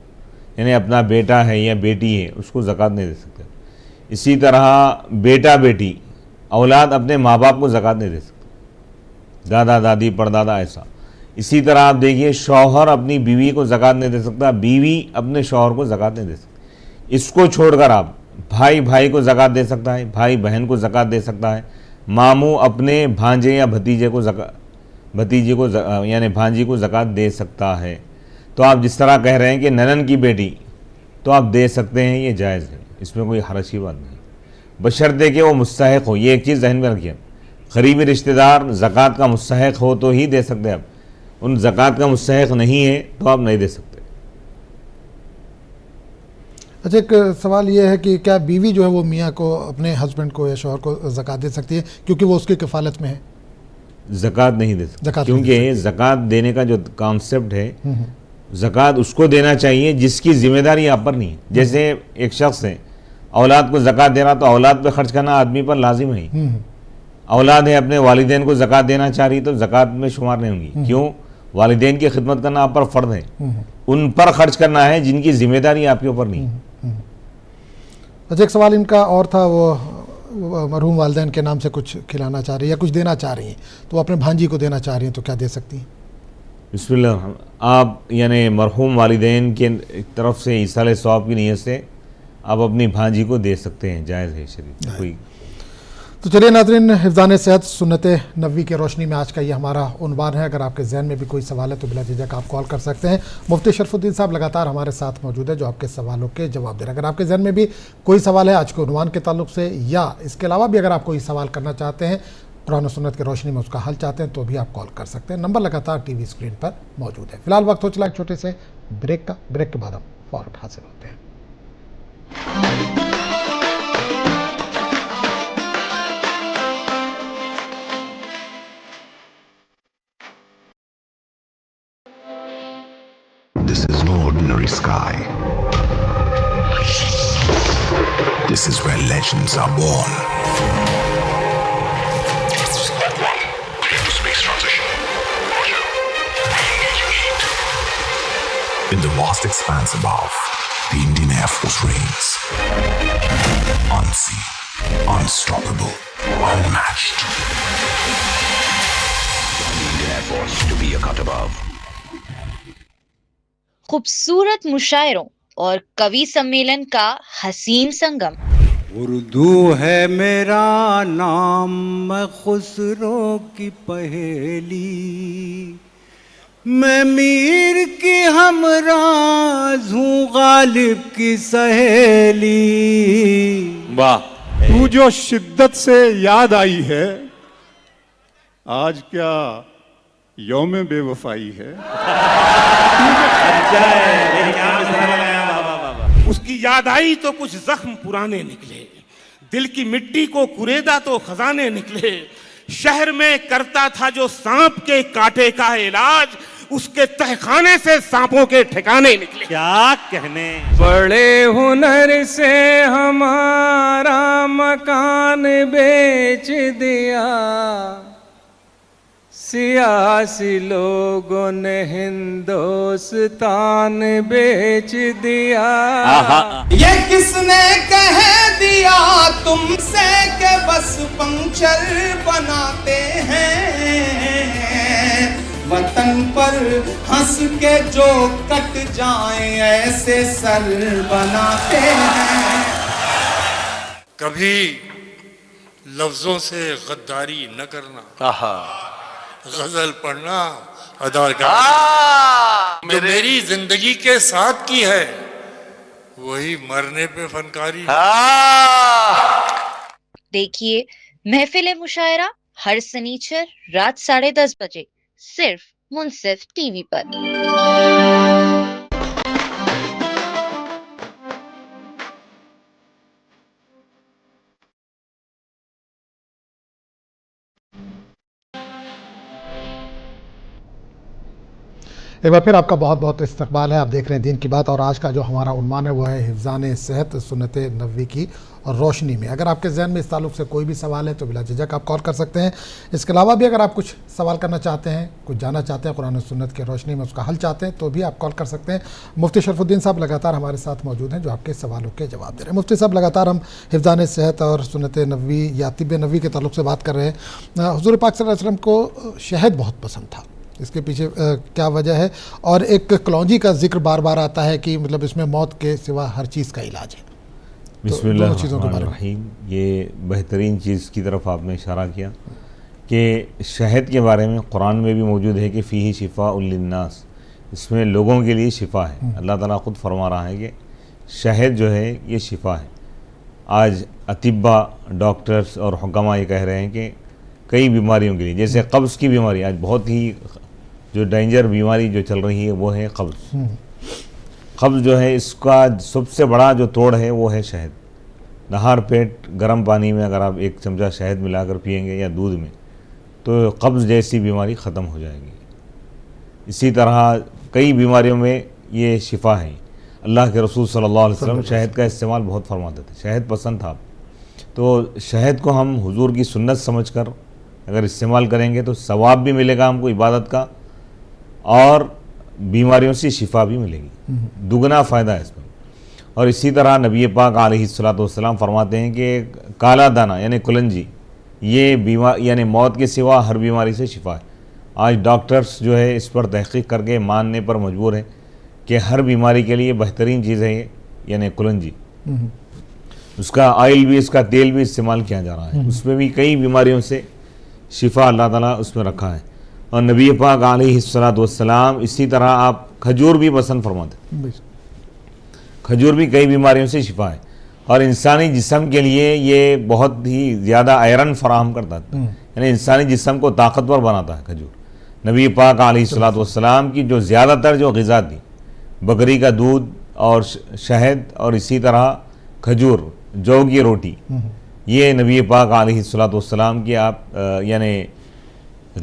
Speaker 1: یعنی اپنا بیٹا ہے یا بیٹی ہے اس کو زکوٰۃ نہیں دے سکتے۔ اسی طرح بیٹا بیٹی، اولاد اپنے ماں باپ کو زکوٰۃ نہیں دے سکتے، دادا دادی پردادا ایسا۔ اسی طرح آپ دیکھیے شوہر اپنی بیوی کو زکوٰۃ نہیں دے سکتا، بیوی اپنے شوہر کو زکوٰۃ نہیں دے سکتی۔ اس کو چھوڑ کر آپ بھائی بھائی کو زکوٰۃ دے سکتا ہے، بھائی بہن کو زکوٰۃ دے سکتا ہے، ماموں اپنے بھانجے یا بھتیجے کو یعنی بھانجی کو زکوٰۃ دے سکتا ہے۔ تو آپ جس طرح کہہ رہے ہیں کہ ننن کی بیٹی تو آپ دے سکتے ہیں، یہ جائز ہے، اس میں کوئی حرج کی بات نہیں، بشرطے کہ وہ مستحق ہو۔ یہ ایک چیز ذہن میں رکھیے، قریبی رشتہ دار زکوٰۃ کا مستحق ہو تو ہی دے سکتے ہیں آپ، ان زکوٰۃ کا مستحق نہیں ہے تو آپ نہیں دے سکتے۔
Speaker 2: اچھا، ایک سوال یہ ہے کہ کیا بیوی جو ہے وہ میاں کو، اپنے ہسبینڈ کو یا شوہر کو زکوٰۃ دے سکتی ہے کیونکہ وہ اس کی کفالت میں ہے؟
Speaker 1: زکوٰۃ نہیں دے سکتے،
Speaker 2: زکوٰۃ
Speaker 1: کیونکہ زکوٰۃ دینے کا جو کانسیپٹ ہے، زکوٰۃ اس کو دینا چاہیے جس کی ذمہ داری آپ پر نہیں ہے۔ جیسے ایک شخص ہے، اولاد کو زکوٰۃ دے رہا تو اولاد پہ خرچ کرنا آدمی پر لازم ہے ہی۔ اولاد ہے اپنے والدین کو زکوٰۃ دینا چاہ رہی تو زکوٰۃ میں شمار نہیں ہوں گی، کیوں؟ والدین کی خدمت کرنا آپ پر فرض ہے، ان پر خرچ کرنا ہے جن کی ذمہ داری آپ کے اوپر نہیں ہے۔
Speaker 2: اچھا، ایک سوال ان کا اور تھا، وہ مرحوم والدین کے نام سے کچھ کھلانا چاہ رہی ہیں یا کچھ دینا چاہ رہی ہیں تو وہ اپنے بھانجی کو دینا چاہ رہی ہیں تو کیا دے سکتی ہیں؟
Speaker 1: بسم اللہ، آپ یعنی مرحوم والدین کے طرف سے ایصال ثواب کی نیت سے آپ اپنی بھانجی کو دے سکتے ہیں، جائز ہے شریف میں کوئی۔
Speaker 2: تو چلیے ناظرین، حفظان صحت سنت نبوی کی روشنی میں آج کا یہ ہمارا عنوان ہے۔ اگر آپ کے ذہن میں بھی کوئی سوال ہے تو بلا جھجک آپ کال کر سکتے ہیں۔ مفتی شرف الدین صاحب لگاتار ہمارے ساتھ موجود ہے جو آپ کے سوالوں کے جواب دے رہے ہیں۔ اگر آپ کے ذہن میں بھی کوئی سوال ہے آج کے عنوان کے تعلق سے یا اس کے علاوہ بھی اگر آپ کوئی سوال کرنا چاہتے ہیں، قرآن و سنت کی روشنی میں اس کا حل چاہتے ہیں تو بھی آپ کال کر سکتے ہیں۔ نمبر لگاتار ٹی وی اسکرین پر موجود ہے۔ فی الحال وقت ہو چلا ایک چھوٹے سے بریک کا، بریک کے بعد ہم فوراً حاصل ہوتے ہیں۔
Speaker 5: This is no ordinary sky. This is where legends are born. Space transition. In the vast expanse above, the Indian Air Force reigns. Unseen, unstoppable, unmatched. The Indian Air Force to be a cut above.
Speaker 6: خوبصورت مشاعروں اور کوی سمیلن کا حسین سنگم۔
Speaker 7: اردو ہے میرا نام، میں خسرو کی پہیلی، میں میر کی ہمراز ہوں غالب کی سہیلی۔
Speaker 1: واہ،
Speaker 8: تو جو شدت سے یاد آئی ہے، آج کیا یوم بے وفائی ہے؟
Speaker 9: اس کی یاد آئی تو کچھ زخم پرانے نکلے، دل کی مٹی کو کریدا تو خزانے نکلے۔ شہر میں کرتا تھا جو سانپ کے کاٹے کا علاج، اس کے تہخانے سے سانپوں کے ٹھکانے نکلے۔
Speaker 1: کیا کہنے،
Speaker 7: بڑے ہنر سے ہمارا مکان بیچ دیا، سیاسی لوگوں نے ہندوستان بیچ دیا۔ یہ کس نے کہہ دیا تم سے کہ بس پنکچر بناتے ہیں، وطن پر ہنس کے جو کٹ جائیں ایسے سر بناتے ہیں۔
Speaker 9: کبھی لفظوں سے غداری نہ کرنا، غزل پڑھنا اداکاری، جو میری زندگی کے ساتھ کی ہے وہی مرنے پہ فنکاری۔
Speaker 6: دیکھیے محفل مشاعرہ ہر سنیچر رات 10:30 بجے صرف منصف ٹی وی پر۔
Speaker 2: ایک بار پھر آپ کا بہت بہت استقبال ہے۔ آپ دیکھ رہے ہیں دین کی بات، اور آج کا جو ہمارا عنوان ہے وہ ہے حفظان صحت سنت نبوی کی روشنی میں۔ اگر آپ کے ذہن میں اس تعلق سے کوئی بھی سوال ہے تو بلا جھجک آپ کال کر سکتے ہیں۔ اس کے علاوہ بھی اگر آپ کچھ سوال کرنا چاہتے ہیں، کچھ جاننا چاہتے ہیں قرآن و سنت کی روشنی میں اس کا حل چاہتے ہیں تو بھی آپ کال کر سکتے ہیں۔ مفتی شرف الدین صاحب لگاتار ہمارے ساتھ موجود ہیں جو آپ کے سوالوں کے جواب دے رہے ہیں۔ مفتی صاحب، لگاتار ہم حفظان صحت اور سنت نبوی یا طب نبوی کے تعلق سے بات کر رہے ہیں۔ حضور پاک صلی اللہ علیہ وسلم کو شہد بہت پسند تھا، اس کے پیچھے کیا وجہ ہے؟ اور ایک کلونجی کا ذکر بار بار آتا ہے کہ مطلب اس میں موت کے سوا ہر چیز کا علاج ہے.
Speaker 1: بسم اللہ الرحمن الرحیم. یہ بہترین چیز کی طرف آپ نے اشارہ کیا کہ شہد کے بارے میں قرآن میں بھی موجود ہے کہ فیہ شفاء للناس، اس میں لوگوں کے لیے شفا ہے. اللہ تعالیٰ خود فرما رہا ہے کہ شہد جو ہے یہ شفا ہے. آج اطباء، ڈاکٹرز اور حکماء یہ کہہ رہے ہیں کہ کئی بیماریوں کے لیے، جیسے قبض کی بیماری آج بہت ہی جو ڈینجر بیماری جو چل رہی ہے وہ ہے قبض. قبض جو ہے اس کا سب سے بڑا جو توڑ ہے وہ ہے شہد. نہار پیٹ گرم پانی میں اگر آپ ایک چمچہ شہد ملا کر پئیں گے یا دودھ میں تو قبض جیسی بیماری ختم ہو جائے گی. اسی طرح کئی بیماریوں میں یہ شفا ہے. اللہ کے رسول صلی اللہ علیہ وسلم شہد کا استعمال بہت فرماتے تھے، شہد پسند تھا. تو شہد کو ہم حضور کی سنت سمجھ کر اگر استعمال کریں گے تو ثواب بھی ملے گا ہم کو عبادت کا، اور بیماریوں سے شفا بھی ملے گی. دگنا فائدہ ہے اس میں. اور اسی طرح نبی پاک علیہ السلام فرماتے ہیں کہ کالا دانہ یعنی کلنجی یہ یعنی موت کے سوا ہر بیماری سے شفا ہے. آج ڈاکٹرز جو ہے اس پر تحقیق کر کے ماننے پر مجبور ہیں کہ ہر بیماری کے لیے بہترین چیز ہے یہ یعنی کلنجی. اس کا آئل بھی، اس کا تیل بھی استعمال کیا جا رہا ہے. اس میں بھی کئی بیماریوں سے شفا اللہ تعالیٰ اس میں رکھا ہے. اور نبی پاک علیہ السلام اسی طرح آپ کھجور بھی پسند فرماتے ہیں. کھجور بھی کئی بیماریوں سے شفا ہے. اور انسانی جسم کے لیے یہ بہت ہی زیادہ آئرن فراہم کرتا ہے، یعنی انسانی جسم کو طاقتور بناتا ہے کھجور. نبی پاک علیہ السلام کی جو زیادہ تر جو غذا تھی، بکری کا دودھ اور شہد اور اسی طرح کھجور، جو کی روٹی، یہ نبی پاک علیہ السلام کی آپ یعنی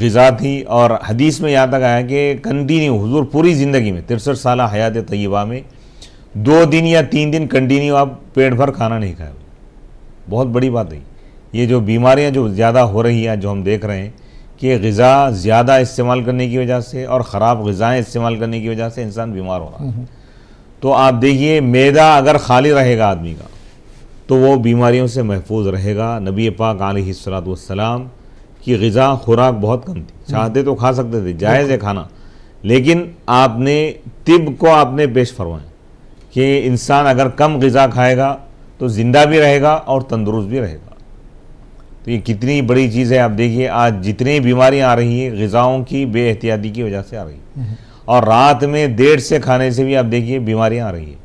Speaker 1: غذا تھی. اور حدیث میں یہاں تک آیا کہ کنٹینیو حضور پوری زندگی میں 63 سالہ حیات طیبہ میں 2 دن یا 3 دن کنٹینیو آپ پیٹ بھر کھانا نہیں کھائے. بہت بڑی بات ہے. یہ جو بیماریاں جو زیادہ ہو رہی ہیں جو ہم دیکھ رہے ہیں کہ غذا زیادہ استعمال کرنے کی وجہ سے اور خراب غذائیں استعمال کرنے کی وجہ سے انسان بیمار ہو رہا ہے. تو آپ دیکھیے معدہ اگر خالی رہے گا آدمی کا تو وہ بیماریوں سے محفوظ رہے گا. نبی پاک علیہ السلام کی غذا خوراک بہت کم تھی. چاہتے تو کھا سکتے تھے، جائز ہے کھانا، لیکن آپ نے طب کو آپ نے پیش فرمایا کہ انسان اگر کم غذا کھائے گا تو زندہ بھی رہے گا اور تندرست بھی رہے گا. تو یہ کتنی بڑی چیز ہے. آپ دیکھیے آج جتنی بیماریاں آ رہی ہیں غذاؤں کی بے احتیاطی کی وجہ سے آ رہی ہیں. اور رات میں دیر سے کھانے سے بھی آپ دیکھیے بیماریاں آ رہی ہیں.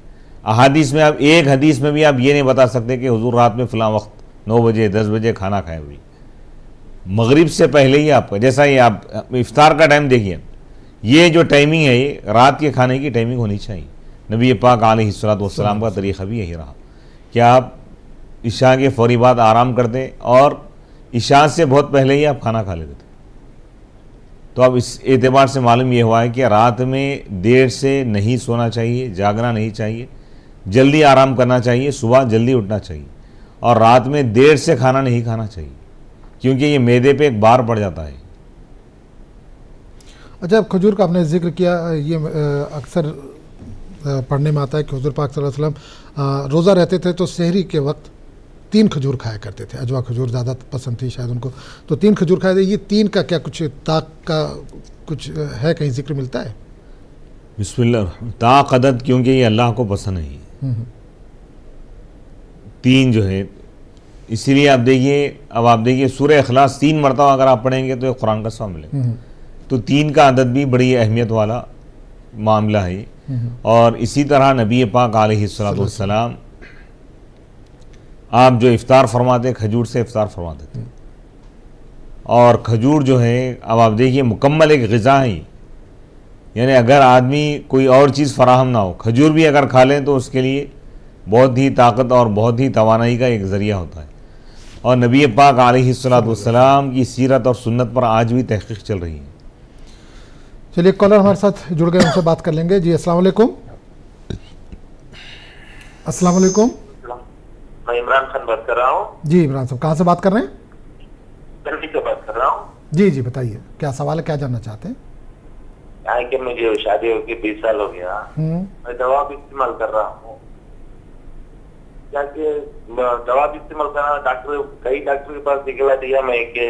Speaker 1: احادیث میں آپ ایک حدیث میں بھی آپ یہ نہیں بتا سکتے کہ حضور رات میں فلاں وقت 9 بجے 10 بجے کھانا کھائے ہوئی. مغرب سے پہلے ہی آپ کا جیسا یہ آپ افطار کا ٹائم دیکھیے، یہ جو ٹائمنگ ہے یہ رات کے کھانے کی ٹائمنگ ہونی چاہیے. نبی پاک علیہ السلام کا طریقہ بھی یہی رہا کہ آپ عشاء کے فوری بعد آرام کرتے اور عشاء سے بہت پہلے ہی آپ کھانا کھا لیتے تھے. تو اب اس اعتبار سے معلوم یہ ہوا ہے کہ رات میں دیر سے نہیں سونا چاہیے، جاگنا نہیں چاہیے، جلدی آرام کرنا چاہیے، صبح جلدی اٹھنا چاہیے. اور رات میں دیر سے کھانا نہیں کھانا چاہیے کیونکہ یہ معدے پہ ایک بار پڑ جاتا ہے.
Speaker 2: اچھا، اب کھجور کا آپ نے ذکر کیا، یہ اکثر پڑھنے میں آتا ہے کہ حضور پاک صلی اللہ علیہ وسلم روزہ رہتے تھے تو سحری کے وقت 3 کھجور کھایا کرتے تھے. اجوا کھجور زیادہ پسند تھی شاید ان کو، تو 3 کھجور کھائے تھے. یہ 3 کا کیا کچھ طاق کا کچھ ہے، کہیں ذکر ملتا ہے؟
Speaker 1: بسم اللہ. طاق عدد کیونکہ یہ اللہ کو پسند ہے 3 جو ہے، اسی لیے آپ دیکھیے. اب آپ دیکھیے سورہ اخلاص 3 مرتبہ اگر آپ پڑھیں گے تو یہ قرآن کا ثواب ملے گا. تو 3 کا عدد بھی بڑی اہمیت والا معاملہ ہے. اور اسی طرح نبی پاک علیہ السلام آپ جو افطار فرماتے کھجور سے افطار فرماتے تھے. اور کھجور جو ہے اب آپ دیکھیے مکمل ایک غذا ہے، یعنی اگر آدمی کوئی اور چیز فراہم نہ ہو کھجور بھی اگر کھا لیں تو اس کے لیے بہت ہی طاقت اور بہت ہی توانائی کا ایک ذریعہ ہوتا ہے. اور نبی پاک علیہ السلام کی سیرت اور سنت پر آج بھی تحقیق چل رہی ہے.
Speaker 2: چلیے کالر ہمارے ساتھ جڑ گئے، ان سے بات کر لیں گے. جی السلام علیکم. السلام علیکم.
Speaker 10: میں عمران خان بات کر رہا ہوں.
Speaker 2: جی عمران صاحب، کہاں سے بات کر رہے ہیں؟
Speaker 10: دہلی سے بات کر رہا ہوں.
Speaker 2: جی جی بتائیے، کیا سوال ہے، کیا جاننا چاہتے ہیں؟
Speaker 10: کہ مجھے شادی ہو کے 20 سال ہو گیا، میں دوا بھی استعمال کر رہا ہوں. کیا کہ دوا بھی استعمال کر رہا ہوں، کئی ڈاکٹر کے پاس دکھلا دیا میں کہ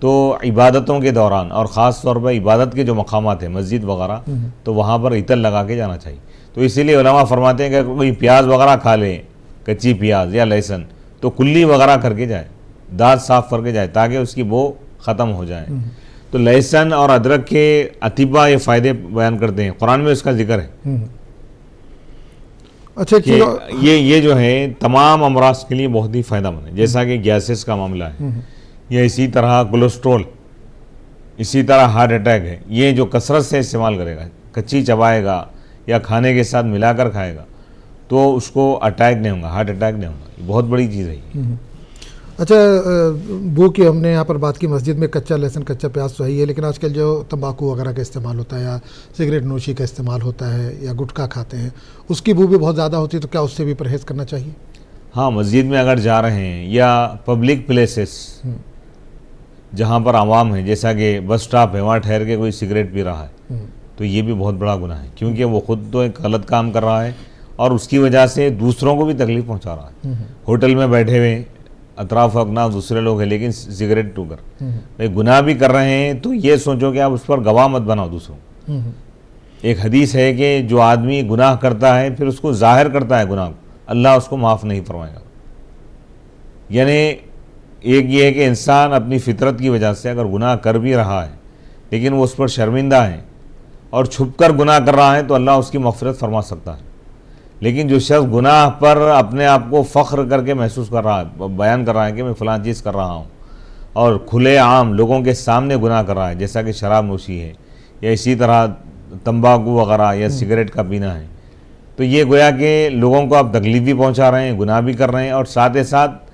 Speaker 1: تو عبادتوں کے دوران اور خاص طور پر عبادت کے جو مقامات ہیں مسجد وغیرہ تو وہاں پر عطر لگا کے جانا چاہیے. تو اسی لیے علماء فرماتے ہیں کہ کوئی پیاز وغیرہ کھا لے, کچی پیاز یا لہسن, تو کلی وغیرہ کر کے جائے, دانت صاف کر کے جائے تاکہ اس کی بو ختم ہو جائے. تو لہسن اور ادرک کے اطباء یہ فائدے بیان کرتے ہیں, قرآن میں اس کا ذکر ہے.
Speaker 2: اچھا
Speaker 1: کہ یہ جو ہے تمام امراض کے لیے بہت ہی فائدہ مند ہے, جیسا کہ گیسز کا معاملہ ہے, یا اسی طرح کولیسٹرول, اسی طرح ہارٹ اٹیک ہے. یہ جو کثرت سے استعمال کرے گا, کچی چبائے گا یا کھانے کے ساتھ ملا کر کھائے گا, تو اس کو اٹیک نہیں ہوگا, ہارٹ اٹیک نہیں ہوگا. یہ بہت بڑی چیز ہے یہ.
Speaker 2: اچھا بو کی ہم نے یہاں پر بات کی, مسجد میں کچا لہسن کچا پیاز تو ہے, لیکن آج کل جو تمباکو وغیرہ کا استعمال ہوتا ہے یا سگریٹ نوشی کا استعمال ہوتا ہے یا گٹکا کھاتے ہیں, اس کی بو بھی بہت زیادہ ہوتی ہے, تو کیا اس سے بھی پرہیز کرنا چاہیے؟
Speaker 1: ہاں, مسجد میں اگر جا رہے ہیں یا پبلک پلیسز جہاں پر عوام ہیں, جیسا کہ بس سٹاپ ہے, وہاں ٹھہر کے کوئی سگریٹ پی رہا ہے تو یہ بھی بہت بڑا گناہ ہے, کیونکہ وہ خود تو ایک غلط کام کر رہا ہے اور اس کی وجہ سے دوسروں کو بھی تکلیف پہنچا رہا ہے. ہوٹل میں بیٹھے ہوئے اطراف اکناف دوسرے لوگ ہیں, لیکن سگریٹ ٹو کر بھائی گناہ بھی کر رہے ہیں, تو یہ سوچو کہ آپ اس پر گواہ مت بناؤ دوسروں. ایک حدیث ہے کہ جو آدمی گناہ کرتا ہے پھر اس کو ظاہر کرتا ہے گناہ کو, اللہ اس کو معاف نہیں فرمائے گا. یعنی ایک یہ ہے کہ انسان اپنی فطرت کی وجہ سے اگر گناہ کر بھی رہا ہے لیکن وہ اس پر شرمندہ ہے اور چھپ کر گناہ کر رہا ہے, تو اللہ اس کی مغفرت فرما سکتا ہے. لیکن جو شخص گناہ پر اپنے آپ کو فخر کر کے محسوس کر رہا ہے, بیان کر رہا ہے کہ میں فلاں چیز کر رہا ہوں, اور کھلے عام لوگوں کے سامنے گناہ کر رہا ہے, جیسا کہ شراب نوشی ہے یا اسی طرح تمباکو وغیرہ یا سگریٹ کا پینا ہے, تو یہ گویا کہ لوگوں کو آپ تکلیف بھی پہنچا رہے ہیں, گناہ بھی کر رہے ہیں, اور ساتھ ہی ساتھ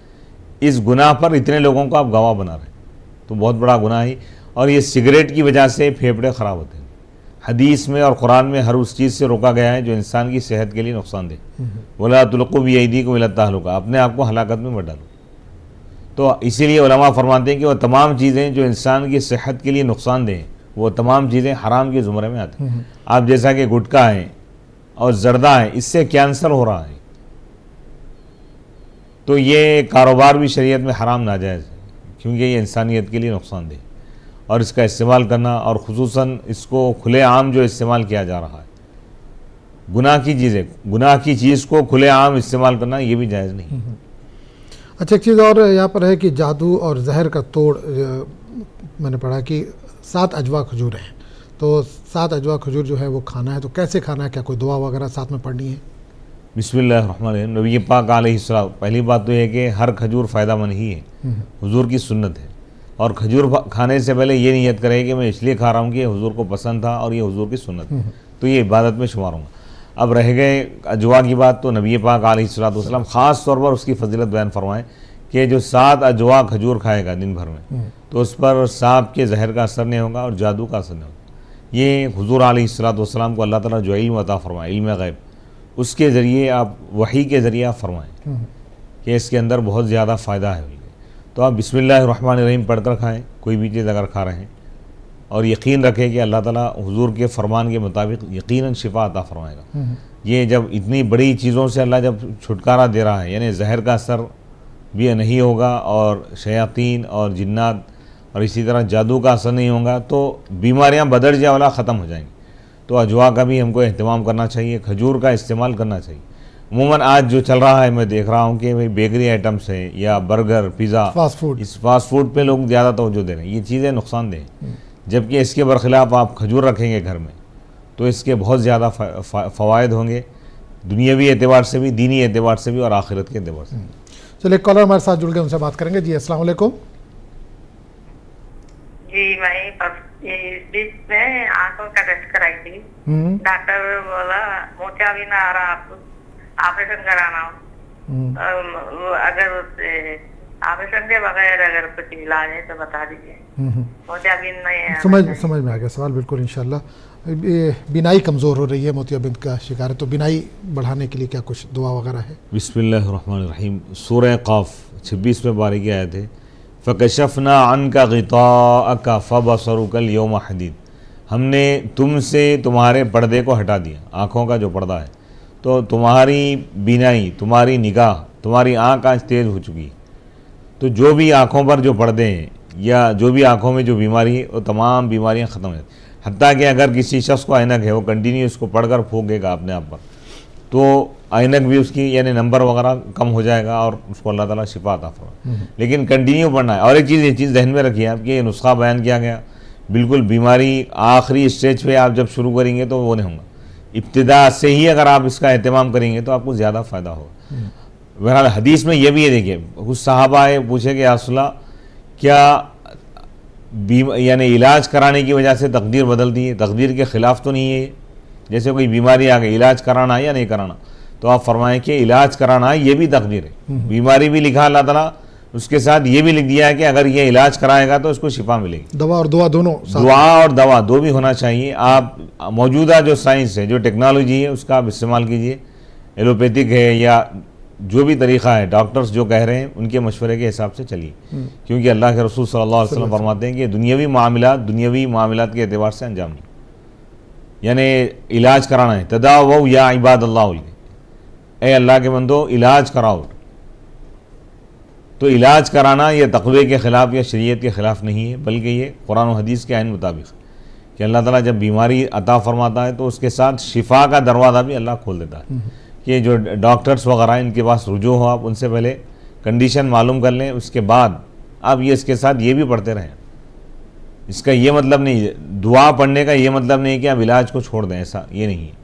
Speaker 1: اس گناہ پر اتنے لوگوں کو آپ گواہ بنا رہے ہیں, تو بہت بڑا گناہ ہے. اور یہ سگریٹ کی وجہ سے پھیپھڑے خراب ہوتے ہیں. حدیث میں اور قرآن میں ہر اس چیز سے روکا گیا ہے جو انسان کی صحت کے لیے نقصان دہ. وَلَا تُلْقُوا بِأَيْدِيكُمْ إِلَى التَّهْلُكَةِ, اپنے آپ کو ہلاکت میں مت ڈالو. تو اسی لیے علماء فرماتے ہیں کہ وہ تمام چیزیں جو انسان کی صحت کے لیے نقصان دہ ہیں, وہ تمام چیزیں حرام کے زمرے میں آتی ہیں. آپ جیسا کہ گٹکا ہے اور زردہ ہے, اس سے کینسر ہو رہا ہے, تو یہ کاروبار بھی شریعت میں حرام ناجائز ہے, کیونکہ یہ انسانیت کے لیے نقصان دہ, اور اس کا استعمال کرنا اور خصوصاً اس کو کھلے عام جو استعمال کیا جا رہا ہے, گناہ کی چیز کو کھلے عام استعمال کرنا یہ بھی جائز نہیں.
Speaker 2: اچھا ایک چیز اور یہاں پر ہے کہ جادو اور زہر کا توڑ, میں نے پڑھا کہ 7 اجوا کھجور ہیں, تو 7 اجوا کھجور جو ہے وہ کھانا ہے, تو کیسے کھانا ہے, کیا کوئی دعا وغیرہ ساتھ میں پڑھنی ہے؟
Speaker 1: بسم اللہ الرحمن الرحیم. نبی پاک علیہ السلام, پہلی بات تو یہ ہے کہ ہر کھجور فائدہ مند ہی ہے, حضور کی سنت ہے, اور کھجور کھانے سے پہلے یہ نیت کرے کہ میں اس لیے کھا رہا ہوں کہ یہ حضور کو پسند تھا اور یہ حضور کی سنت, تو یہ عبادت میں شمار ہوگا. اب رہ گئے اجوا کی بات, تو نبی پاک علیہ السلام خاص طور پر اس کی فضیلت بیان فرمائیں کہ جو 7 اجوا کھجور کھائے گا دن بھر میں, تو اس پر سانپ کے زہر کا اثر نہیں ہوگا اور جادو کا اثر نہیں ہوگا. یہ حضور علیہ السلام کو اللہ تعالیٰ جو علم عطا فرمائے, علم غیب, اس کے ذریعے آپ وحی کے ذریعے آپ فرمائیں کہ اس کے اندر بہت زیادہ فائدہ ہے. تو آپ بسم اللہ الرحمن الرحیم پڑھ کر کھائیں کوئی بھی چیز اگر کھا رہے ہیں, اور یقین رکھیں کہ اللہ تعالیٰ حضور کے فرمان کے مطابق یقیناً شفا عطا فرمائے گا. یہ جب اتنی بڑی چیزوں سے اللہ جب چھٹکارا دے رہا ہے, یعنی زہر کا اثر بھی نہیں ہوگا اور شیاطین اور جنات اور اسی طرح جادو کا اثر نہیں ہوگا, تو بیماریاں بدرجہ والا ختم ہو جائیں گی. تو اجوا کا بھی ہم کو اہتمام کرنا چاہیے, کھجور کا استعمال کرنا چاہیے. عموماً آج جو چل رہا ہے میں دیکھ رہا ہوں کہ بیکری آئٹمس ہیں یا برگر, پیزا, اس فاسٹ فوڈ پہ لوگ زیادہ توجہ دے رہے ہیں. یہ چیزیں نقصان دہ ہیں, جبکہ اس کے برخلاف آپ کھجور رکھیں گے گھر میں تو اس کے بہت زیادہ فوائد ہوں گے, دنیاوی اعتبار سے بھی, دینی اعتبار سے بھی, اور آخرت کے اعتبار سے.
Speaker 2: چلے ایک کالر ہمارے ساتھ جڑ گئے, ان سے بات کریں گے. جی السلام علیکم.
Speaker 4: جی میں اس بیچ میں آنکھوں کا ٹیسٹ کرائی تھی, ڈاکٹر بولا موتیابین آ رہا, آپ کو آپریشن کرانا ہو, اگر آپریشن کے بغیر اگر کچھ علاج ہے تو بتا دیجیے. موتیابین نہیں
Speaker 2: سمجھ میں آ گیا سوال, بالکل انشاءاللہ. بینائی کمزور ہو رہی ہے, موتیابند کا شکار ہے, تو بینائی بڑھانے کے لیے کیا کچھ دعا وغیرہ ہے؟
Speaker 1: بسم اللہ الرحمن الرحیم. سورہ قاف 26 میں بارے کی آیت ہے, فَكَشَفْنَا عَنْكَ غِطَاءَكَ فَبَصَرُكَ الْيَوْمَ حَدِيدٌ. ہم نے تم سے تمہارے پردے کو ہٹا دیا, آنکھوں کا جو پردہ ہے, تو تمہاری بینائی, تمہاری نگاہ, تمہاری آنکھ آج تیز ہو چکی. تو جو بھی آنکھوں پر جو پردے ہیں یا جو بھی آنکھوں میں جو بیماری ہے وہ تمام بیماریاں ختم ہو جاتی ہیں. حتیٰ کہ اگر کسی شخص کو اینک ہے وہ کنٹینیو اس کو پڑھ کر پھونکے گا اپنے آپ پر تو اینک بھی اس کی یعنی نمبر وغیرہ کم ہو جائے گا اور اس کو اللہ تعالیٰ شفا عطا فرمائے. لیکن کنٹینیو پڑھنا ہے. اور ایک چیز یہ چیز ذہن میں رکھیے آپ کہ یہ نسخہ بیان کیا گیا بالکل بیماری آخری اسٹیج پہ آپ جب شروع کریں گے تو وہ نہیں ہوگا. ابتدا سے ہی اگر آپ اس کا اہتمام کریں گے تو آپ کو زیادہ فائدہ ہوگا. بہرحال حدیث میں یہ بھی ہے دیکھیے کچھ صحابہ آئے پوچھے کہ یا رسول اللہ کیا یعنی علاج کرانے کی وجہ سے تقدیر بدلتی ہے؟ تقدیر کے خلاف تو نہیں ہے؟ جیسے کوئی بیماری آ گئی علاج کرانا ہے یا نہیں کرانا؟ تو آپ فرمائیں کہ علاج کرانا ہے یہ بھی تقدیر ہے. بیماری بھی لکھا اللہ تعالیٰ اس کے ساتھ یہ بھی لکھ دیا ہے کہ اگر یہ علاج کرائے گا تو اس کو شفا ملے گی.
Speaker 2: دوا اور دعا دونوں
Speaker 1: دعا اور دوا دو بھی ہونا چاہیے. آپ موجودہ جو سائنس ہے جو ٹیکنالوجی ہے اس کا آپ استعمال کیجئے. ایلوپیتھک ہے یا جو بھی طریقہ ہے ڈاکٹرز جو کہہ رہے ہیں ان کے مشورے کے حساب سے چلیے. کیونکہ اللہ کے رسول صلی اللہ علیہ وسلم فرماتے ہیں کہ دنیاوی معاملات کے اعتبار سے انجام نہیں یعنی علاج کرانا ہے. تداووا یا عباد اللہ اے اللہ کے بندو علاج کراؤ. تو علاج کرانا یہ تقوی کے خلاف یا شریعت کے خلاف نہیں ہے بلکہ یہ قرآن و حدیث کے عین مطابق ہے کہ اللہ تعالیٰ جب بیماری عطا فرماتا ہے تو اس کے ساتھ شفا کا دروازہ بھی اللہ کھول دیتا ہے. کہ جو ڈاکٹرز وغیرہ ان کے پاس رجوع ہو آپ ان سے پہلے کنڈیشن معلوم کر لیں اس کے بعد آپ یہ اس کے ساتھ یہ بھی پڑھتے رہیں. اس کا یہ مطلب نہیں دعا پڑھنے کا یہ مطلب نہیں کہ آپ علاج کو چھوڑ دیں ایسا یہ نہیں ہے.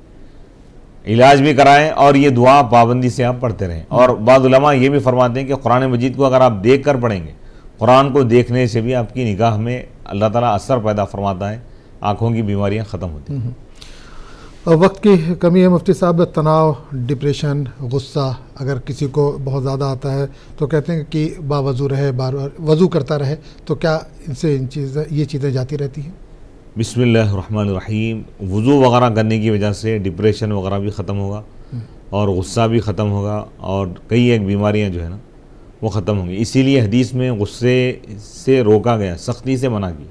Speaker 1: علاج بھی کرائیں اور یہ دعا پابندی سے آپ پڑھتے رہیں. اور بعض علماء یہ بھی فرماتے ہیں کہ قرآن مجید کو اگر آپ دیکھ کر پڑھیں گے قرآن کو دیکھنے سے بھی آپ کی نگاہ میں اللہ تعالیٰ اثر پیدا فرماتا ہے آنکھوں کی بیماریاں ختم ہوتی ہیں.
Speaker 2: وقت کی کمی ہے مفتی صاحب. تناؤ ڈپریشن غصہ اگر کسی کو بہت زیادہ آتا ہے تو کہتے ہیں کہ باوضو رہے بار بار وضو کرتا رہے تو کیا ان سے یہ چیزیں جاتی رہتی ہیں؟
Speaker 1: بسم اللہ الرحمن الرحیم. وضو وغیرہ کرنے کی وجہ سے ڈپریشن وغیرہ بھی ختم ہوگا اور غصہ بھی ختم ہوگا اور کئی ایک بیماریاں جو ہے نا وہ ختم ہوں گی. اسی لیے حدیث میں غصے سے روکا گیا سختی سے منع کی.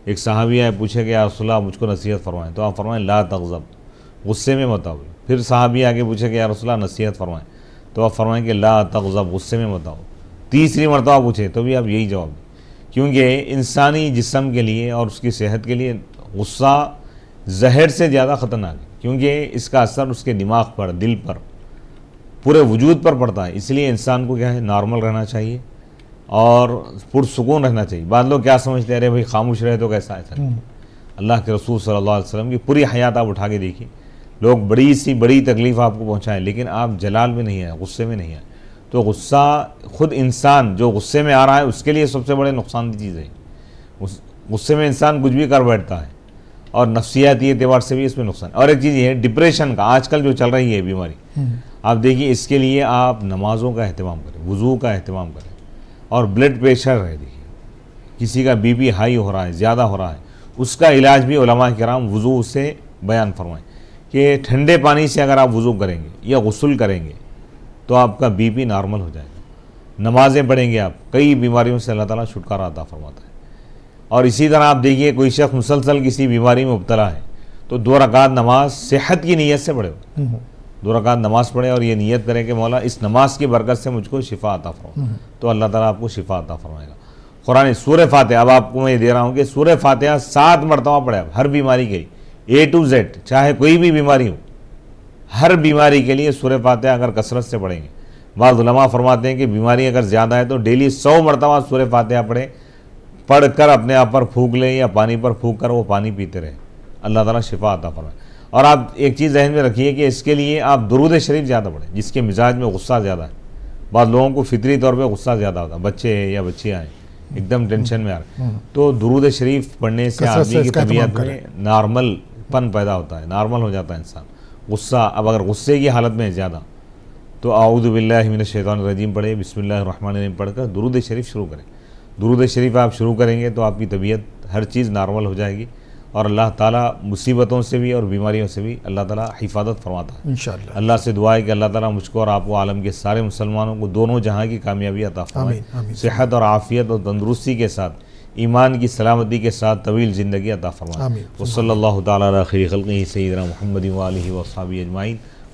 Speaker 1: ایک صحابی آئے پوچھے کہ یا رسول اللہ مجھ کو نصیحت فرمائیں تو آپ فرمائیں لا تغضب غصے میں مت آؤ. پھر صحابی آگے پوچھے کہ یا رسول اللہ نصیحت فرمائیں تو آپ فرمائیں کہ لا تغضب غصے میں مت آؤ. تیسری مرتبہ پوچھے تو بھی آپ یہی جواب دیں. کیونکہ انسانی جسم کے لیے اور اس کی صحت کے لیے غصہ زہر سے زیادہ خطرناک ہے کیونکہ اس کا اثر اس کے دماغ پر دل پر پورے وجود پر پڑتا ہے. اس لیے انسان کو کیا ہے نارمل رہنا چاہیے اور پرسکون رہنا چاہیے. بعض لوگ کیا سمجھتے ہیں ارے بھائی خاموش رہے تو کیسا ایسا نہیں. اللہ کے رسول صلی اللہ علیہ وسلم کی پوری حیات آپ اٹھا کے دیکھیے. لوگ بڑی سی بڑی تکلیف آپ کو پہنچائیں لیکن آپ جلال میں نہیں آئے غصے میں نہیں آئے. تو غصہ خود انسان جو غصے میں آ رہا ہے اس کے لیے سب سے بڑے نقصان دہ چیز ہے. غصے میں انسان کچھ بھی کر بیٹھتا ہے اور نفسیاتی اعتبار سے بھی اس میں نقصان. اور ایک چیز یہ ہے ڈپریشن کا آج کل جو چل رہی ہے بیماری آپ دیکھیے اس کے لیے آپ نمازوں کا اہتمام کریں وضو کا اہتمام کریں. اور بلڈ پریشر ہے دیکھیے کسی کا بی پی ہائی ہو رہا ہے زیادہ ہو رہا ہے اس کا علاج بھی علماء کرام وضو سے بیان فرمائیں کہ ٹھنڈے پانی سے اگر آپ وضو کریں گے یا غسل کریں گے تو آپ کا بی پی نارمل ہو جائے گا. نمازیں پڑھیں گے آپ کئی بیماریوں سے اللہ تعالیٰ چھٹکارا عطا فرماتا ہے. اور اسی طرح آپ دیکھیے کوئی شخص مسلسل کسی بیماری میں مبتلا ہے تو 2 رکعت نماز صحت کی نیت سے پڑھے 2 رکعت نماز پڑھے اور یہ نیت کریں کہ مولا اس نماز کی برکت سے مجھ کو شفا عطا فرما تو اللہ تعالیٰ آپ کو شفا عطا فرمائے گا. قرآن سورہ فاتحہ اب آپ کو میں یہ دے رہا ہوں کہ سورہ فاتحہ 7 مرتبہ پڑھے آپ ہر بیماری کے لیے A to Z چاہے کوئی بھی بیماری ہو ہر بیماری کے لیے سورہ فاتحہ اگر کثرت سے پڑھیں گے. بعض علماء فرماتے ہیں کہ بیماری اگر زیادہ ہے تو ڈیلی 100 مرتبہ سورہ فاتحہ پڑھ کر اپنے آپ پر پھونک لیں یا پانی پر پھونک کر وہ پانی پیتے رہیں اللہ تعالیٰ شفا عطا فرمائے. اور آپ ایک چیز ذہن میں رکھیے کہ اس کے لیے آپ درود شریف زیادہ پڑھیں جس کے مزاج میں غصہ زیادہ ہے. بعض لوگوں کو فطری طور پہ غصہ زیادہ ہوتا ہے بچے یا بچیاں ہیں ایک دم ٹینشن میں آ رہے تو درود شریف پڑھنے سے آدمی کی طبیعت میں نارمل پن پیدا ہوتا ہے نارمل ہو جاتا ہے انسان. غصہ اب اگر غصے کی حالت میں زیادہ تو اعوذ باللہ من الشیطان الرجیم پڑھے بسم اللہ الرحمن الرحیم پڑھ کر درود شریف شروع کریں. درود شریف آپ شروع کریں گے تو آپ کی طبیعت ہر چیز نارمل ہو جائے گی اور اللہ تعالیٰ مصیبتوں سے بھی اور بیماریوں سے بھی اللہ تعالیٰ حفاظت فرماتا ہے انشاءاللہ. اللہ سے دعا ہے کہ اللہ تعالیٰ مجھ کو اور آپ کو عالم کے سارے مسلمانوں کو دونوں جہاں کی کامیابی عطا فرمائے. صحت اور عافیت اور تندرستی کے ساتھ ایمان کی سلامتی کے ساتھ طویل زندگی عطا فرمائے. وصلی اللہ تعالیٰ علی خیر خلقہ سیدنا محمد وآلہ وصحبہ اجمعین